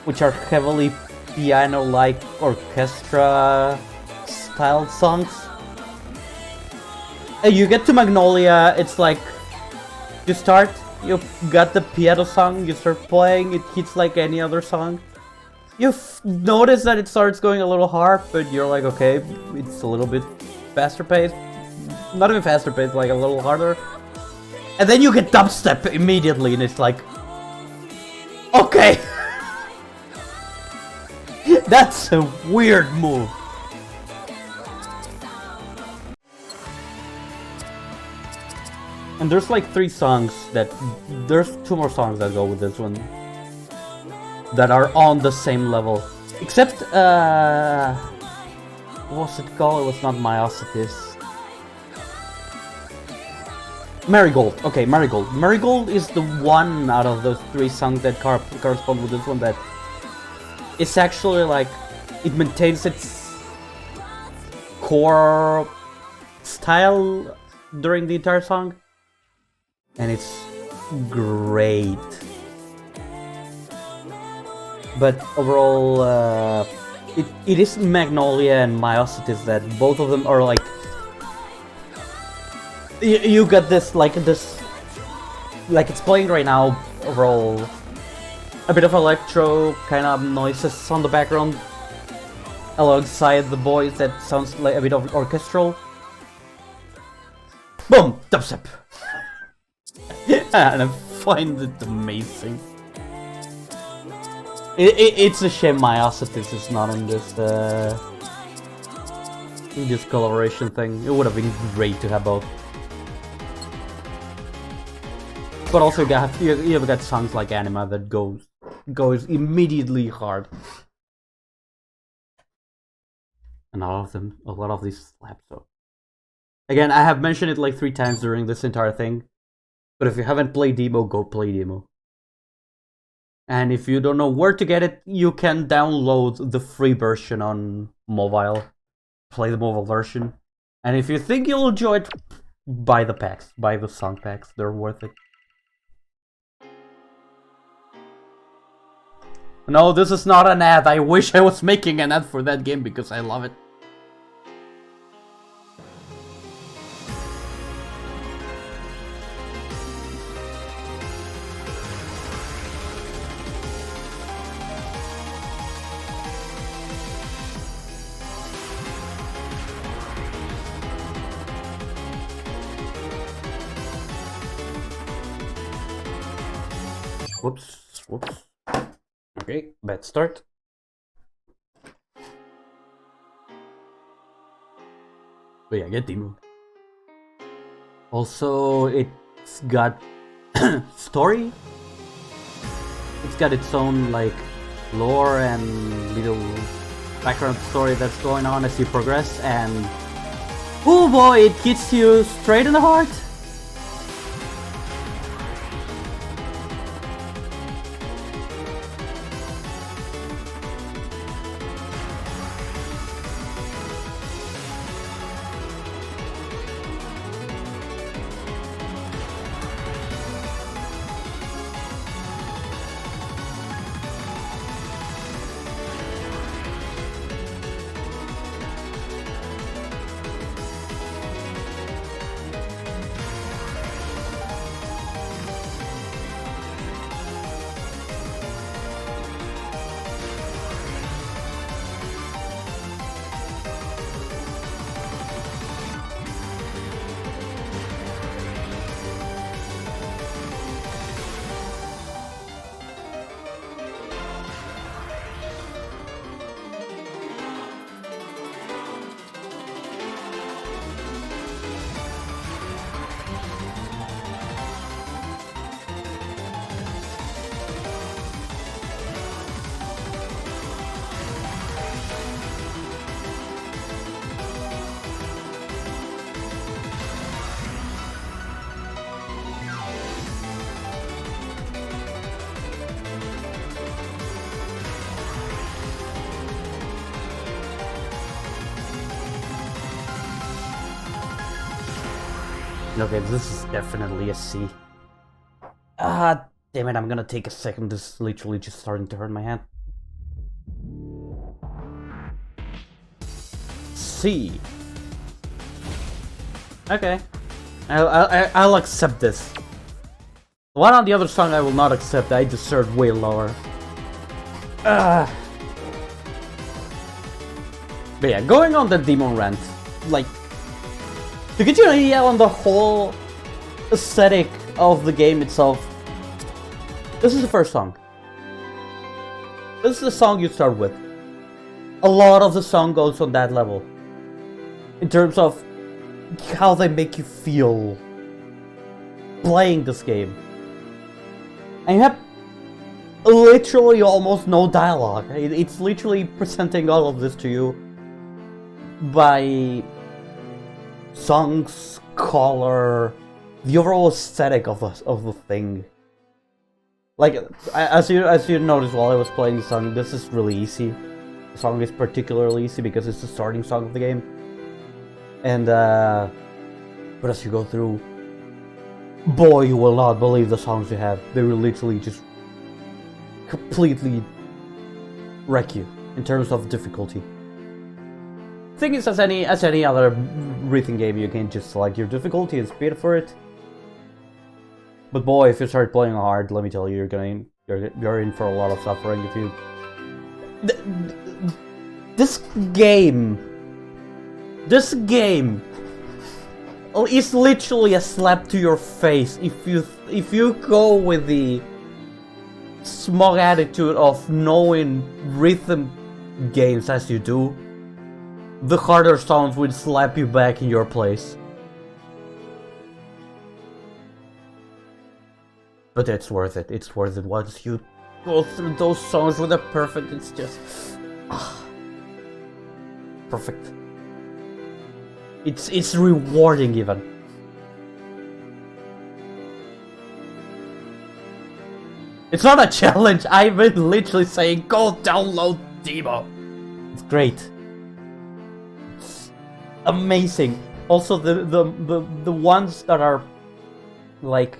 which are heavily piano-like orchestra-style songs, and you get to Magnolia, it's like, you start, you got the piano song, you start playing, it hits like any other song. You notice that it starts going a little hard, but you're like, okay, it's a little bit faster paced. Not even faster paced, like a little harder. And then you get dubstep immediately, and it's like, okay. That's a weird move. And there's like 3 songs that... There's 2 more songs that go with this one. That are on the same level. Except, what was it called? It was not Myosotis. Marigold. Okay, Marigold. Marigold is the one out of those 3 songs that correspond with this one that... It's actually like... It maintains its... core... style during the entire song. And it's... great. But overall, it is Magnolia and Myosotis that both of them are like you got this like it's playing right now overall a bit of electro kind of noises on the background alongside the voice that sounds like a bit of orchestral. Boom! Dubstep! And I find it amazing. It's a shame Myosotis is not in this collaboration thing. It would have been great to have both. But also you've got songs like Anima that goes immediately hard. And a lot of these slap. So again, I have mentioned it like 3 times during this entire thing. But if you haven't played demo, go play demo. And if you don't know where to get it, you can download the free version on mobile. Play the mobile version. And if you think you'll enjoy it, buy the packs. Buy the song packs. They're worth it. No, this is not an ad. I wish I was making an ad for that game because I love it. Whoops. Okay, bad start. But yeah, get demo. Also, it's got story. It's got its own like lore and little background story that's going on as you progress, and oh boy, it hits you straight in the heart. Okay, this is definitely a C. Ah, damn it, I'm gonna take a second. This is literally just starting to hurt my hand. C. Okay. I'll accept this. One on the other song I will not accept. I deserve way lower. But yeah, going on the demon rant, like, to get you an idea on the whole aesthetic of the game itself, this is the first song. This is the song you start with. A lot of the song goes on that level. In terms of how they make you feel playing this game. And you have literally almost no dialogue. It's literally presenting all of this to you by songs, color, the overall aesthetic of the thing. Like, as you noticed while I was playing the song, this is really easy. The song is particularly easy because it's the starting song of the game. And but as you go through, boy, you will not believe the songs you have. They will literally just completely wreck you. in terms of difficulty. Thing is, as any other breathing game, you can just select your difficulty and speed for it. But boy, if you start playing hard, let me tell you, you're in for a lot of suffering if you. This game is literally a slap to your face if you go with the smug attitude of knowing rhythm games as you do. The harder songs will slap you back in your place. But it's worth it. It's worth it once you go through those songs with a perfect. It's just perfect. It's rewarding even. It's not a challenge. I've been literally saying go download demo. It's great. It's amazing. Also the ones that are like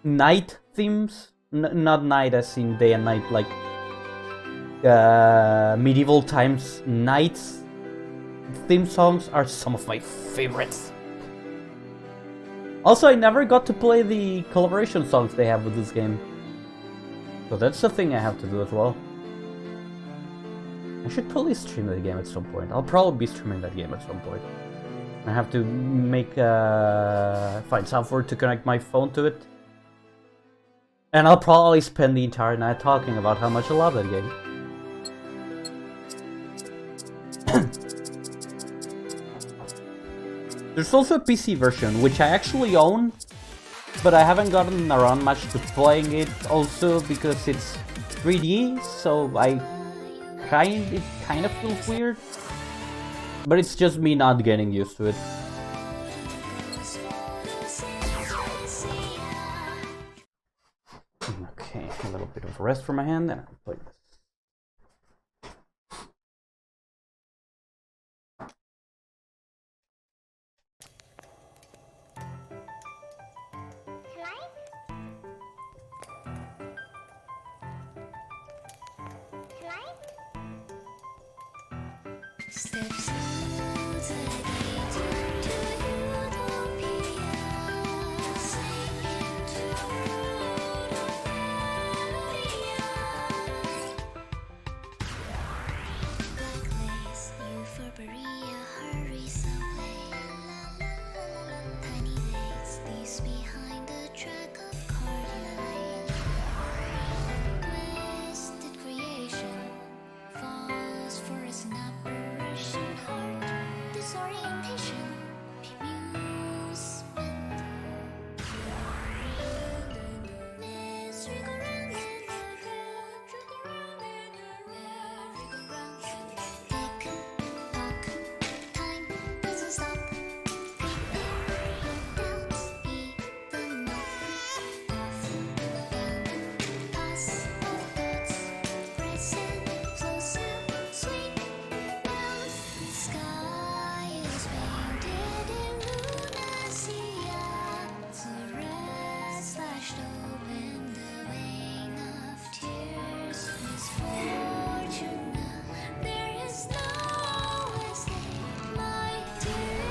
night themes, not night as in day and night, like medieval times nights theme songs are some of my favorites. Also, I never got to play the collaboration songs they have with this game, so that's the thing I have to do as well. I should probably stream that game at some point. I'll probably be streaming that game at some point. I have to make find software to connect my phone to it. And I'll probably spend the entire night talking about how much I love that game. There's also a PC version, which I actually own, but I haven't gotten around much to playing it, also because it's 3D, so it kind of feels weird. But it's just me not getting used to it. Okay, a little bit of rest for my hand, and I'll play this. Steps into the return to utopia, singing to black lace, euphoria hurries away. Tiny days leaves behind the track of cartilage. Twisted creation falls for us an apparition heart, disorientation, bemusement. Tick tock, time doesn't stop. Doubts even not off, down, pass of thoughts, present, flow sound, sweet bells. Sky is painted in lunacia, florets slashed open, the wing of tears, misfortune. There is no escape, my dear.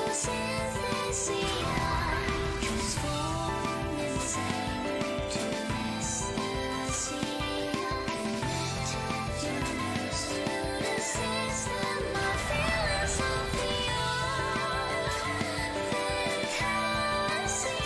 Photosynthesia, transformed in anger to ecstasy. Connect your nerves through the system of feelings of beyond fantasia.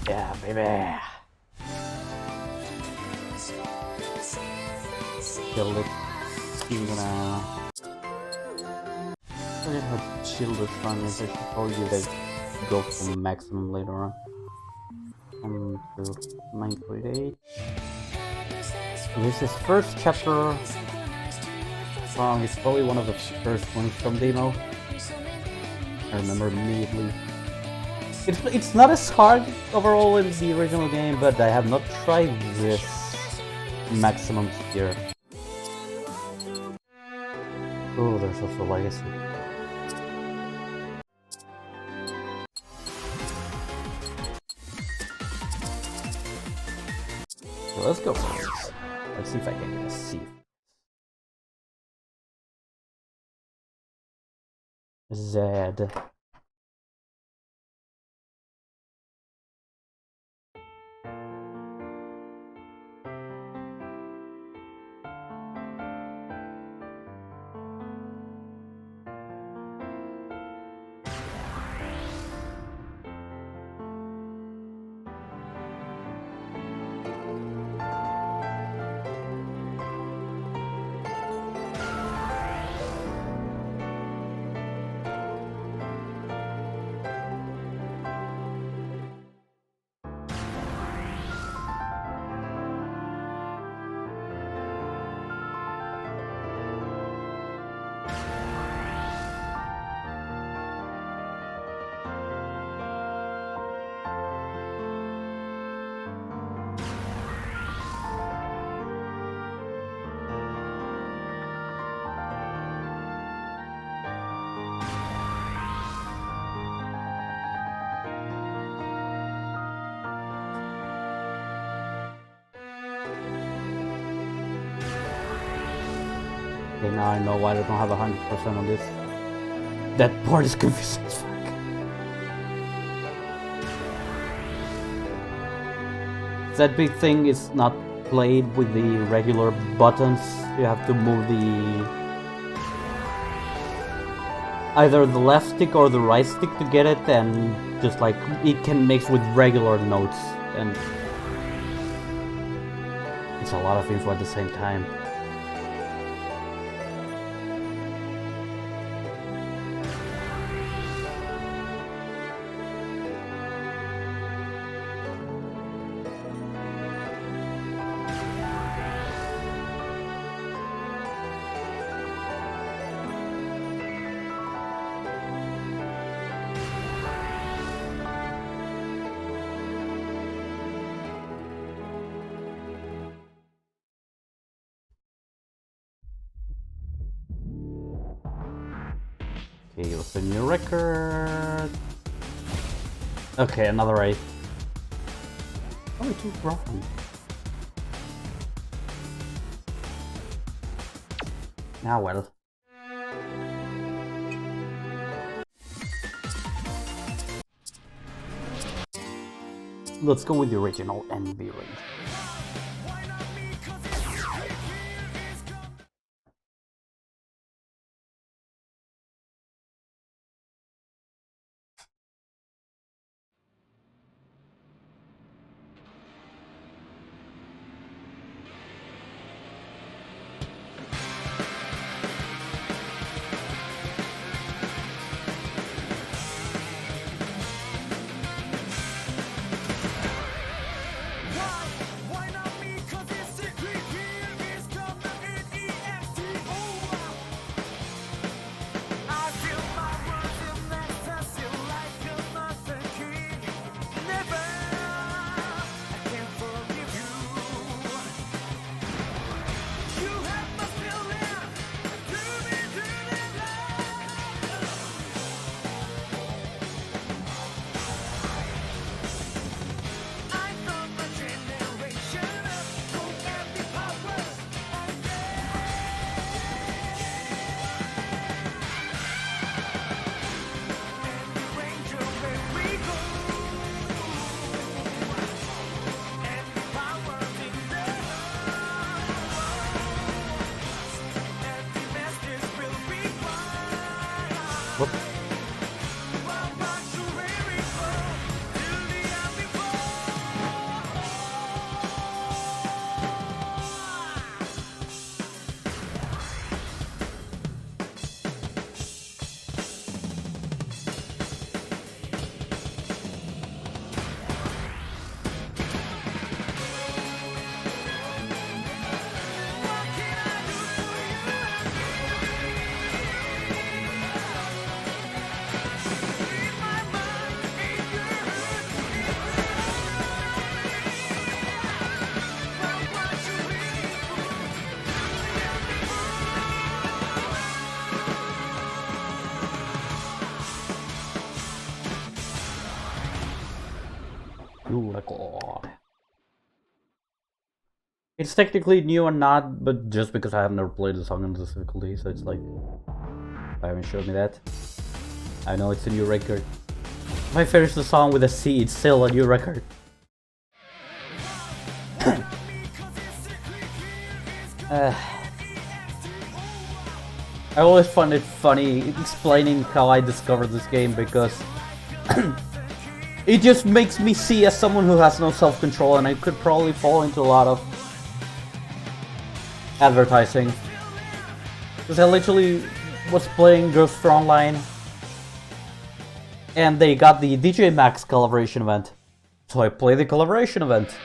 Yeah, baby. Kill it. I'm gonna forget how chill this run is. I should probably give it go for maximum later on. To 9.8. This is first chapter song. It's probably one of the first ones from demo. I remember immediately. It's not as hard overall in the original game, but I have not tried this maximum here. Oh, there's also Legacy. So let's go for this. Let's see if I can get a C. Z. Okay, now I know why I don't have 100% on this. That part is confusing as fuck. That big thing is not played with the regular buttons. You have to move either the left stick or the right stick to get it, and just like it can mix with regular notes, and it's a lot of info at the same time. Okay, what's a new record? Okay, another 8. Only 2 broken. Ah, well. Let's go with the original NB range. It's technically new or not, but just because I have never played the song on this difficulty, so it's like, I haven't showed me that. I know it's a new record. If I finish the song with a C, it's still a new record. I always find it funny explaining how I discovered this game because it just makes me see as someone who has no self-control, and I could probably fall into a lot of advertising. Because I literally was playing Ghost Online and they got the DJMax collaboration event. So I play the collaboration event.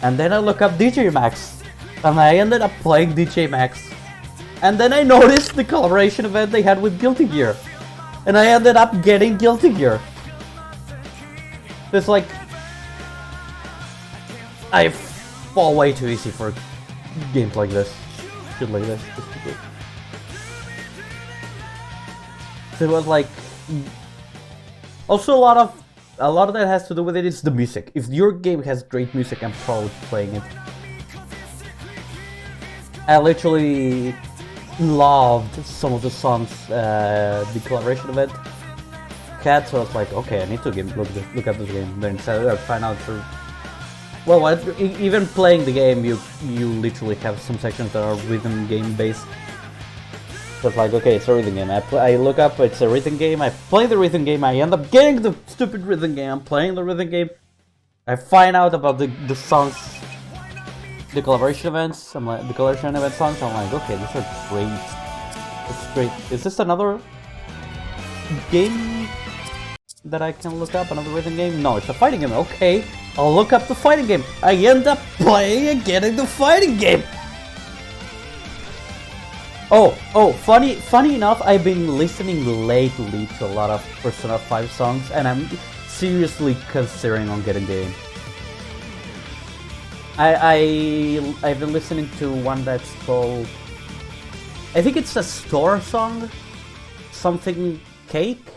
And then I look up DJMax. And I ended up playing DJMax. And then I noticed the collaboration event they had with Guilty Gear. And I ended up getting Guilty Gear. It's like, I fall way too easy for games like this. Shit like this. So it was like, also a lot of that has to do with it is the music. If your game has great music, I'm probably playing it. I literally loved some of the songs the collaboration event had, so I was like, okay, I need to look at this game. Then I find out for, well, even playing the game, you literally have some sections that are rhythm game based. So it's like, okay, it's a rhythm game. I look up, it's a rhythm game. I play the rhythm game. I end up getting the stupid rhythm game. I'm playing the rhythm game. I find out about the songs, the collaboration events. I'm like, the collaboration event songs. I'm like, okay, these are great. It's great. Is this another game that I can look up? Another rhythm game? No, it's a fighting game. Okay, I'll look up the fighting game. I end up playing and getting the fighting game. Oh, funny enough, I've been listening lately to a lot of Persona 5 songs, and I'm seriously considering on getting the game. I've been listening to one that's called, I think it's a store song, something Cake,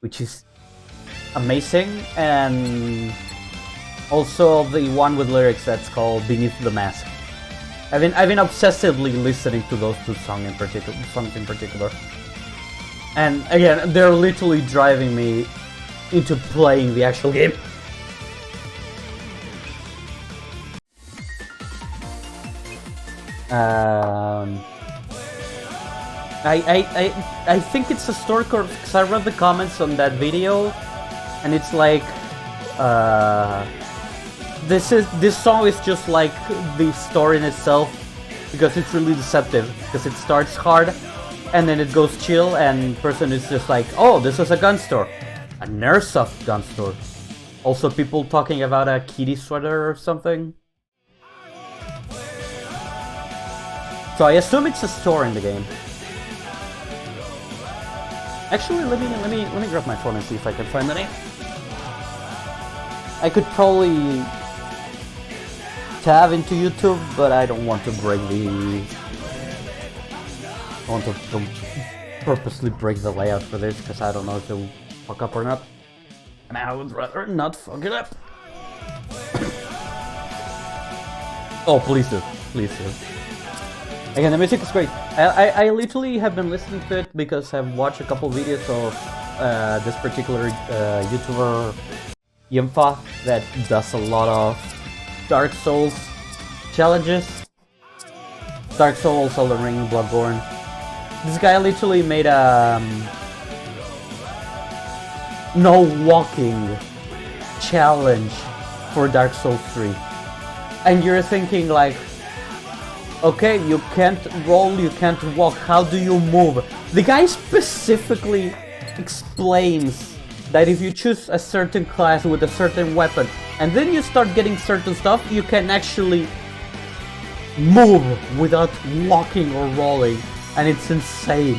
which is amazing, and also the one with lyrics that's called Beneath the Mask. I've been obsessively listening to those two songs in particular, and again, they're literally driving me into playing the actual game. I think it's a story because I read the comments on that video, and it's like, this song is just like the story in itself, because it's really deceptive, because it starts hard and then it goes chill, and person is just like, oh, this is a gun store, a Airsoft gun store. Also people talking about a kitty sweater or something. So I assume it's a store in the game. Actually, let me grab my phone and see if I can find the name. I could probably tab into YouTube, but I don't want to break the... I want to purposely break the layout for this, because I don't know if it'll fuck up or not. And I would rather not fuck it up. Oh, please do. Please do. Again, the music is great. I literally have been listening to it because I've watched a couple videos of this particular YouTuber, Yimfa, that does a lot of Dark Souls challenges. Dark Souls, Elden Ring, Bloodborne. This guy literally made a no walking challenge for Dark Souls 3. And you're thinking like, okay, you can't roll, you can't walk, how do you move? The guy specifically explains that if you choose a certain class with a certain weapon, and then you start getting certain stuff, you can actually move without walking or rolling, and it's insane.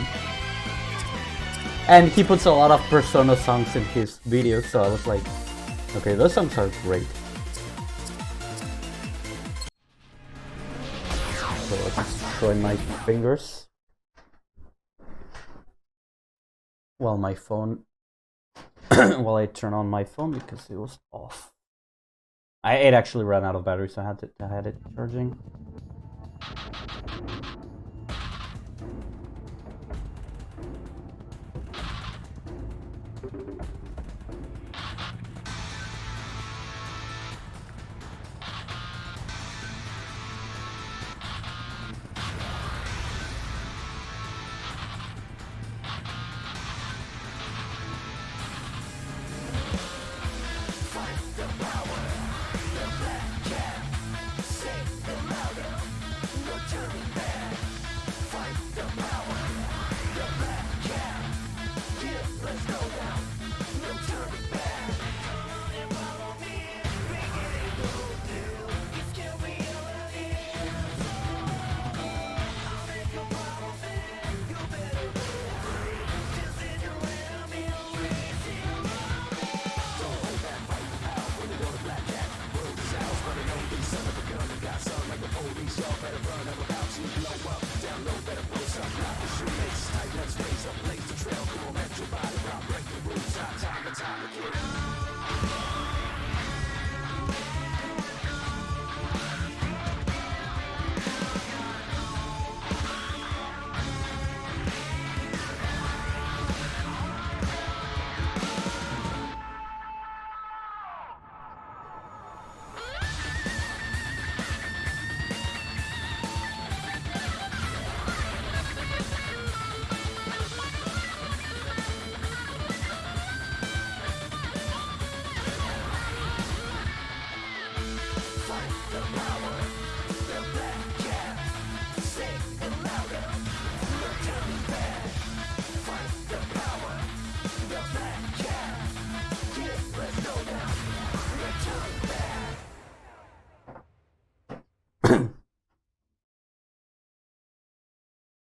And he puts a lot of Persona songs in his videos, so I was like, okay, those songs are great. So let's just join my fingers while my phone, while I turn on my phone because it was off. It actually ran out of battery, so I had it charging.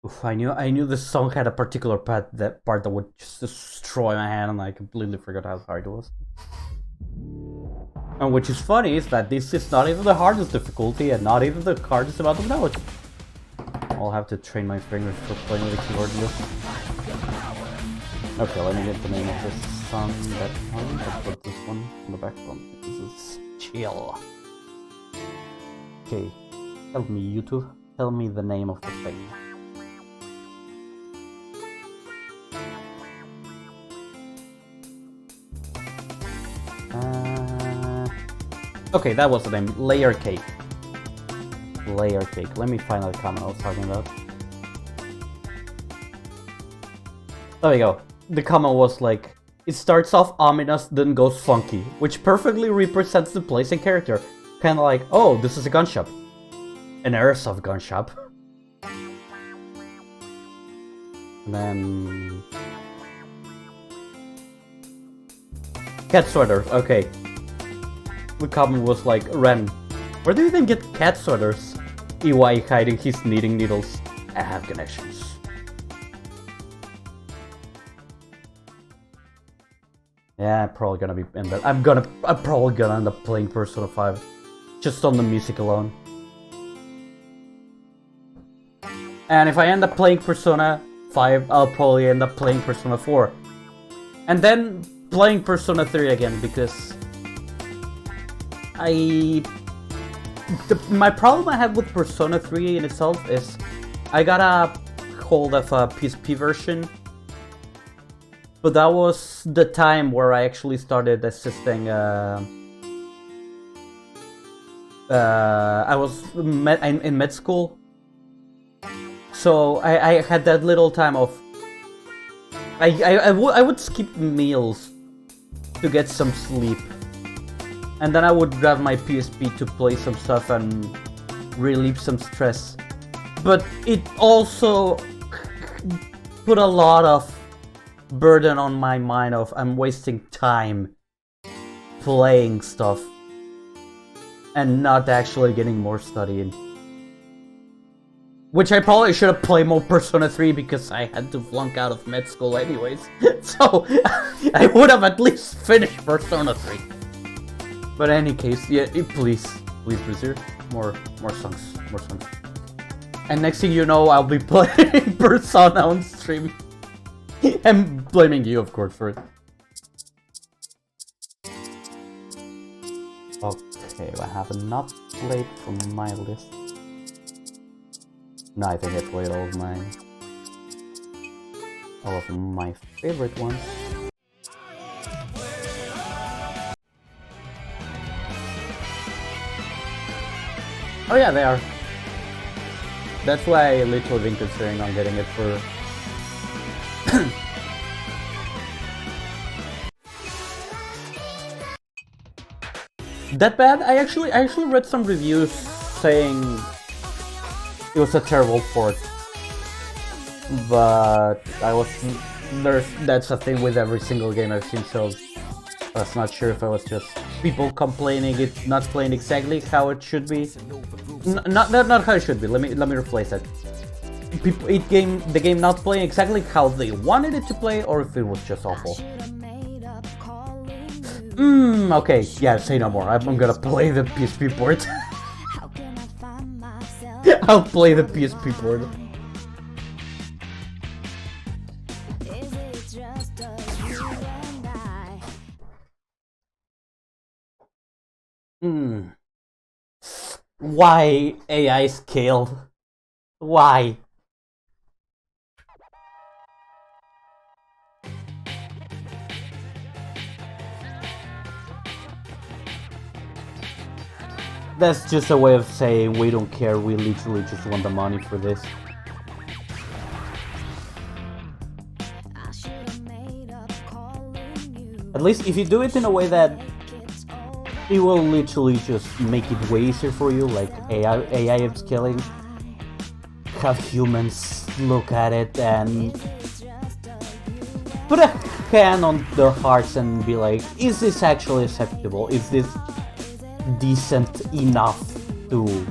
Oof, I knew this song had a particular part that would just destroy my hand, and I completely forgot how hard it was. And which is funny is that this is not even the hardest difficulty, and not even the hardest amount of notes. I'll have to train my fingers for playing with the keyboard in this. Okay, let me get the name of this song. That one. I'll put this one in the background. This is chill. Okay, help me, YouTube. Tell me the name of the thing. Okay, that was the name. Layer Cake. Layer Cake. Let me find the comment I was talking about. There we go. The comment was like, it starts off ominous, then goes funky, which perfectly represents the place and character. Kinda like, oh, this is a gun shop. An airsoft gun shop. And then... Cat sweater, okay. The comment was like, Ren, where do you even get cat sweaters? EY hiding his knitting needles. I have connections. Yeah, I'm probably gonna be in that. I'm probably gonna end up playing Persona 5. Just on the music alone. And if I end up playing Persona 5, I'll probably end up playing Persona 4. And then playing Persona 3 again, because my problem I have with Persona 3 in itself is I got a hold of a PSP version, but that was the time where I actually started assisting. I was in med school, so I had that little time of I would skip meals to get some sleep. And then I would grab my PSP to play some stuff and relieve some stress. But it also put a lot of burden on my mind of I'm wasting time playing stuff and not actually getting more study in. Which I probably should have played more Persona 3 because I had to flunk out of med school anyways. So I would have at least finished Persona 3. But in any case, yeah, please, Brazier, more songs. And next thing you know, I'll be playing Persona on stream. I'm blaming you, of course, for it. Okay, I have not played from my list. No, I think I played all of my favorite ones. Oh yeah, they are. That's why I literally been considering on getting it for. That bad? I actually read some reviews saying it was a terrible port, but that's a thing with every single game I've seen, so I was not sure if I was just people complaining it's not playing exactly how it should be. Not how it should be. Let me replace that. The game not playing exactly how they wanted it to play, or if it was just awful. Okay, yeah, say no more. I'm gonna play the PSP port. I'll play the PSP port. Why AI scaled? Why? That's just a way of saying we don't care, we literally just want the money for this. At least if you do it in a way that it will literally just make it way easier for you, like AI upscaling, have humans look at it and put a hand on their hearts and be like, is this actually acceptable? Is this decent enough to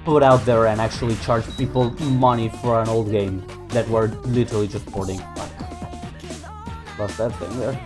put out there and actually charge people money for an old game that we're literally just porting? Lost that thing there.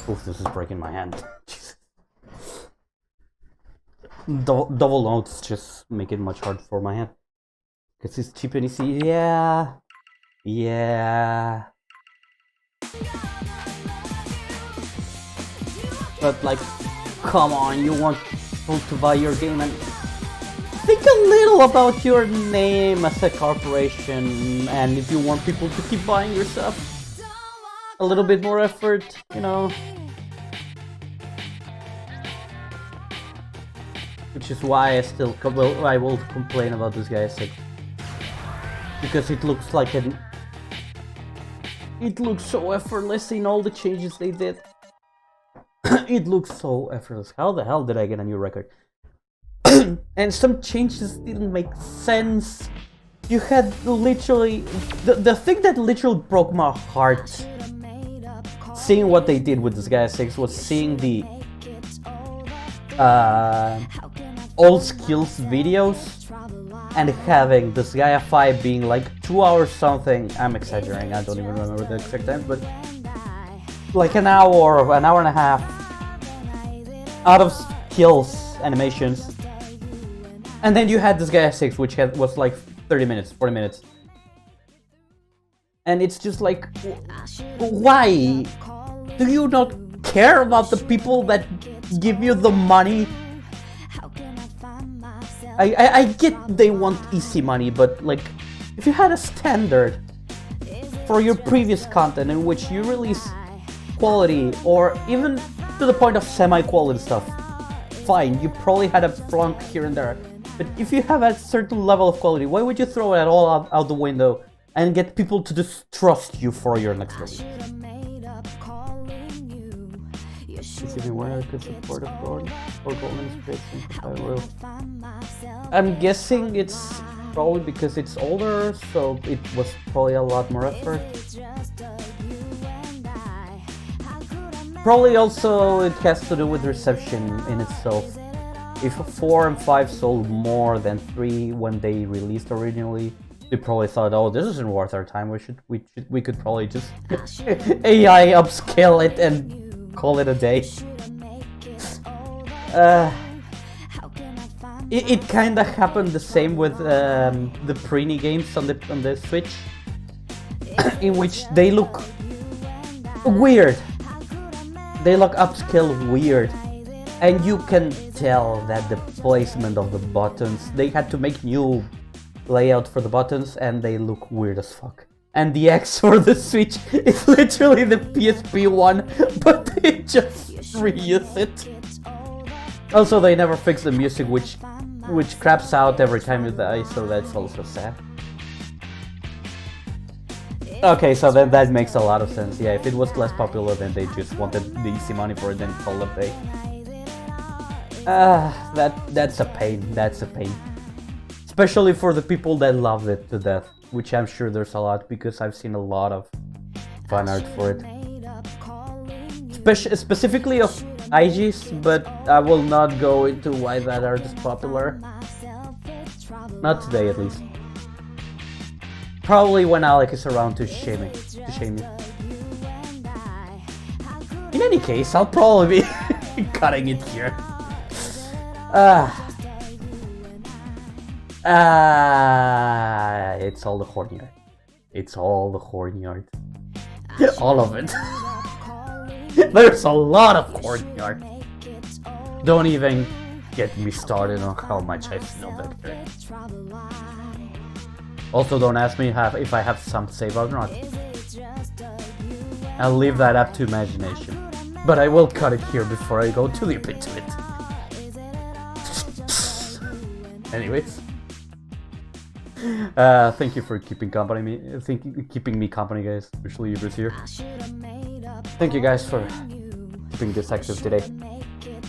Oof, this is breaking my hand. Double notes just make it much harder for my hand. Because it's cheap and easy. Yeah. Yeah. But like, come on, you want people to buy your game and think a little about your name as a corporation, and if you want people to keep buying your stuff, a little bit more effort, you know. Which is why I will complain about this guy, because it looks like it looks so effortless in all the changes they did. It looks so effortless. How the hell did I get a new record? And some changes didn't make sense. You had literally the thing that literally broke my heart seeing what they did with this guy 6 was seeing the old skills videos and having this Gaia 5 being like 2 hours something. I'm exaggerating, I don't even remember the exact time, but like an hour and a half out of skills animations. And then you had this Gaia 6 which was like 30 minutes, 40 minutes. And it's just like, why? Do you not care about the people that give you the money? I get they want easy money, but like, if you had a standard for your previous content in which you release quality, or even to the point of semi-quality stuff, fine, you probably had a flunk here and there. But if you have a certain level of quality, why would you throw it all out the window and get people to just trust you for your next release? Is even where I could support a board or golden space? I will. I'm guessing it's probably because it's older, so it was probably a lot more effort. Probably also it has to do with reception in itself. If 4 and 5 sold more than 3 when they released originally, they probably thought, oh, this isn't worth our time. We could probably just AI upscale it and call it a day. It kind of happened the same with the preenie games on the Switch, in which they look weird. They look upscale weird, and you can tell that the placement of the buttons, they had to make new layout for the buttons, and they look weird as fuck. And the X for the Switch is literally the PSP one, but they just reuse it. Also, they never fix the music, which craps out every time you die, so that's also sad. Okay, so then that makes a lot of sense. Yeah, if it was less popular, then they just wanted the easy money for it and call it a day. That's a pain. That's a pain. Especially for the people that loved it to death, which I'm sure there's a lot, because I've seen a lot of fan art for it. Specifically of IGs, but I will not go into why that art is popular. Not today, at least. Probably when Alec is around to shame me. In any case, I'll probably be cutting it here. It's all the horny art. It's all the horny art. All of it. There's a lot of horny art. Don't even get me started on how much I feel that character. Also, don't ask me if I have some to say about or not. I'll leave that up to imagination. But I will cut it here before I go too deep into it. Anyways. Thank you for keeping me company, guys. Especially you guys here. Thank you guys for keeping this active today.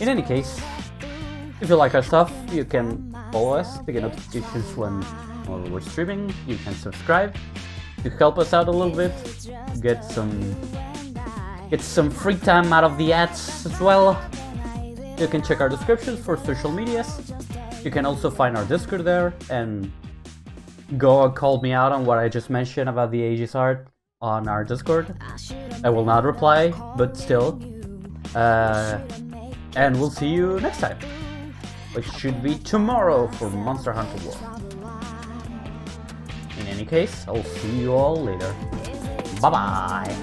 In any case, if you like our stuff, you can follow us to get notifications when we're streaming. You can subscribe to help us out a little bit. Get some free time out of the ads as well. You can check our descriptions for social medias. You can also find our Discord there and go and call me out on what I just mentioned about the Aegis art on our Discord. I will not reply, but still. And we'll see you next time, which should be tomorrow for Monster Hunter World. In any case, I'll see you all later. Bye bye!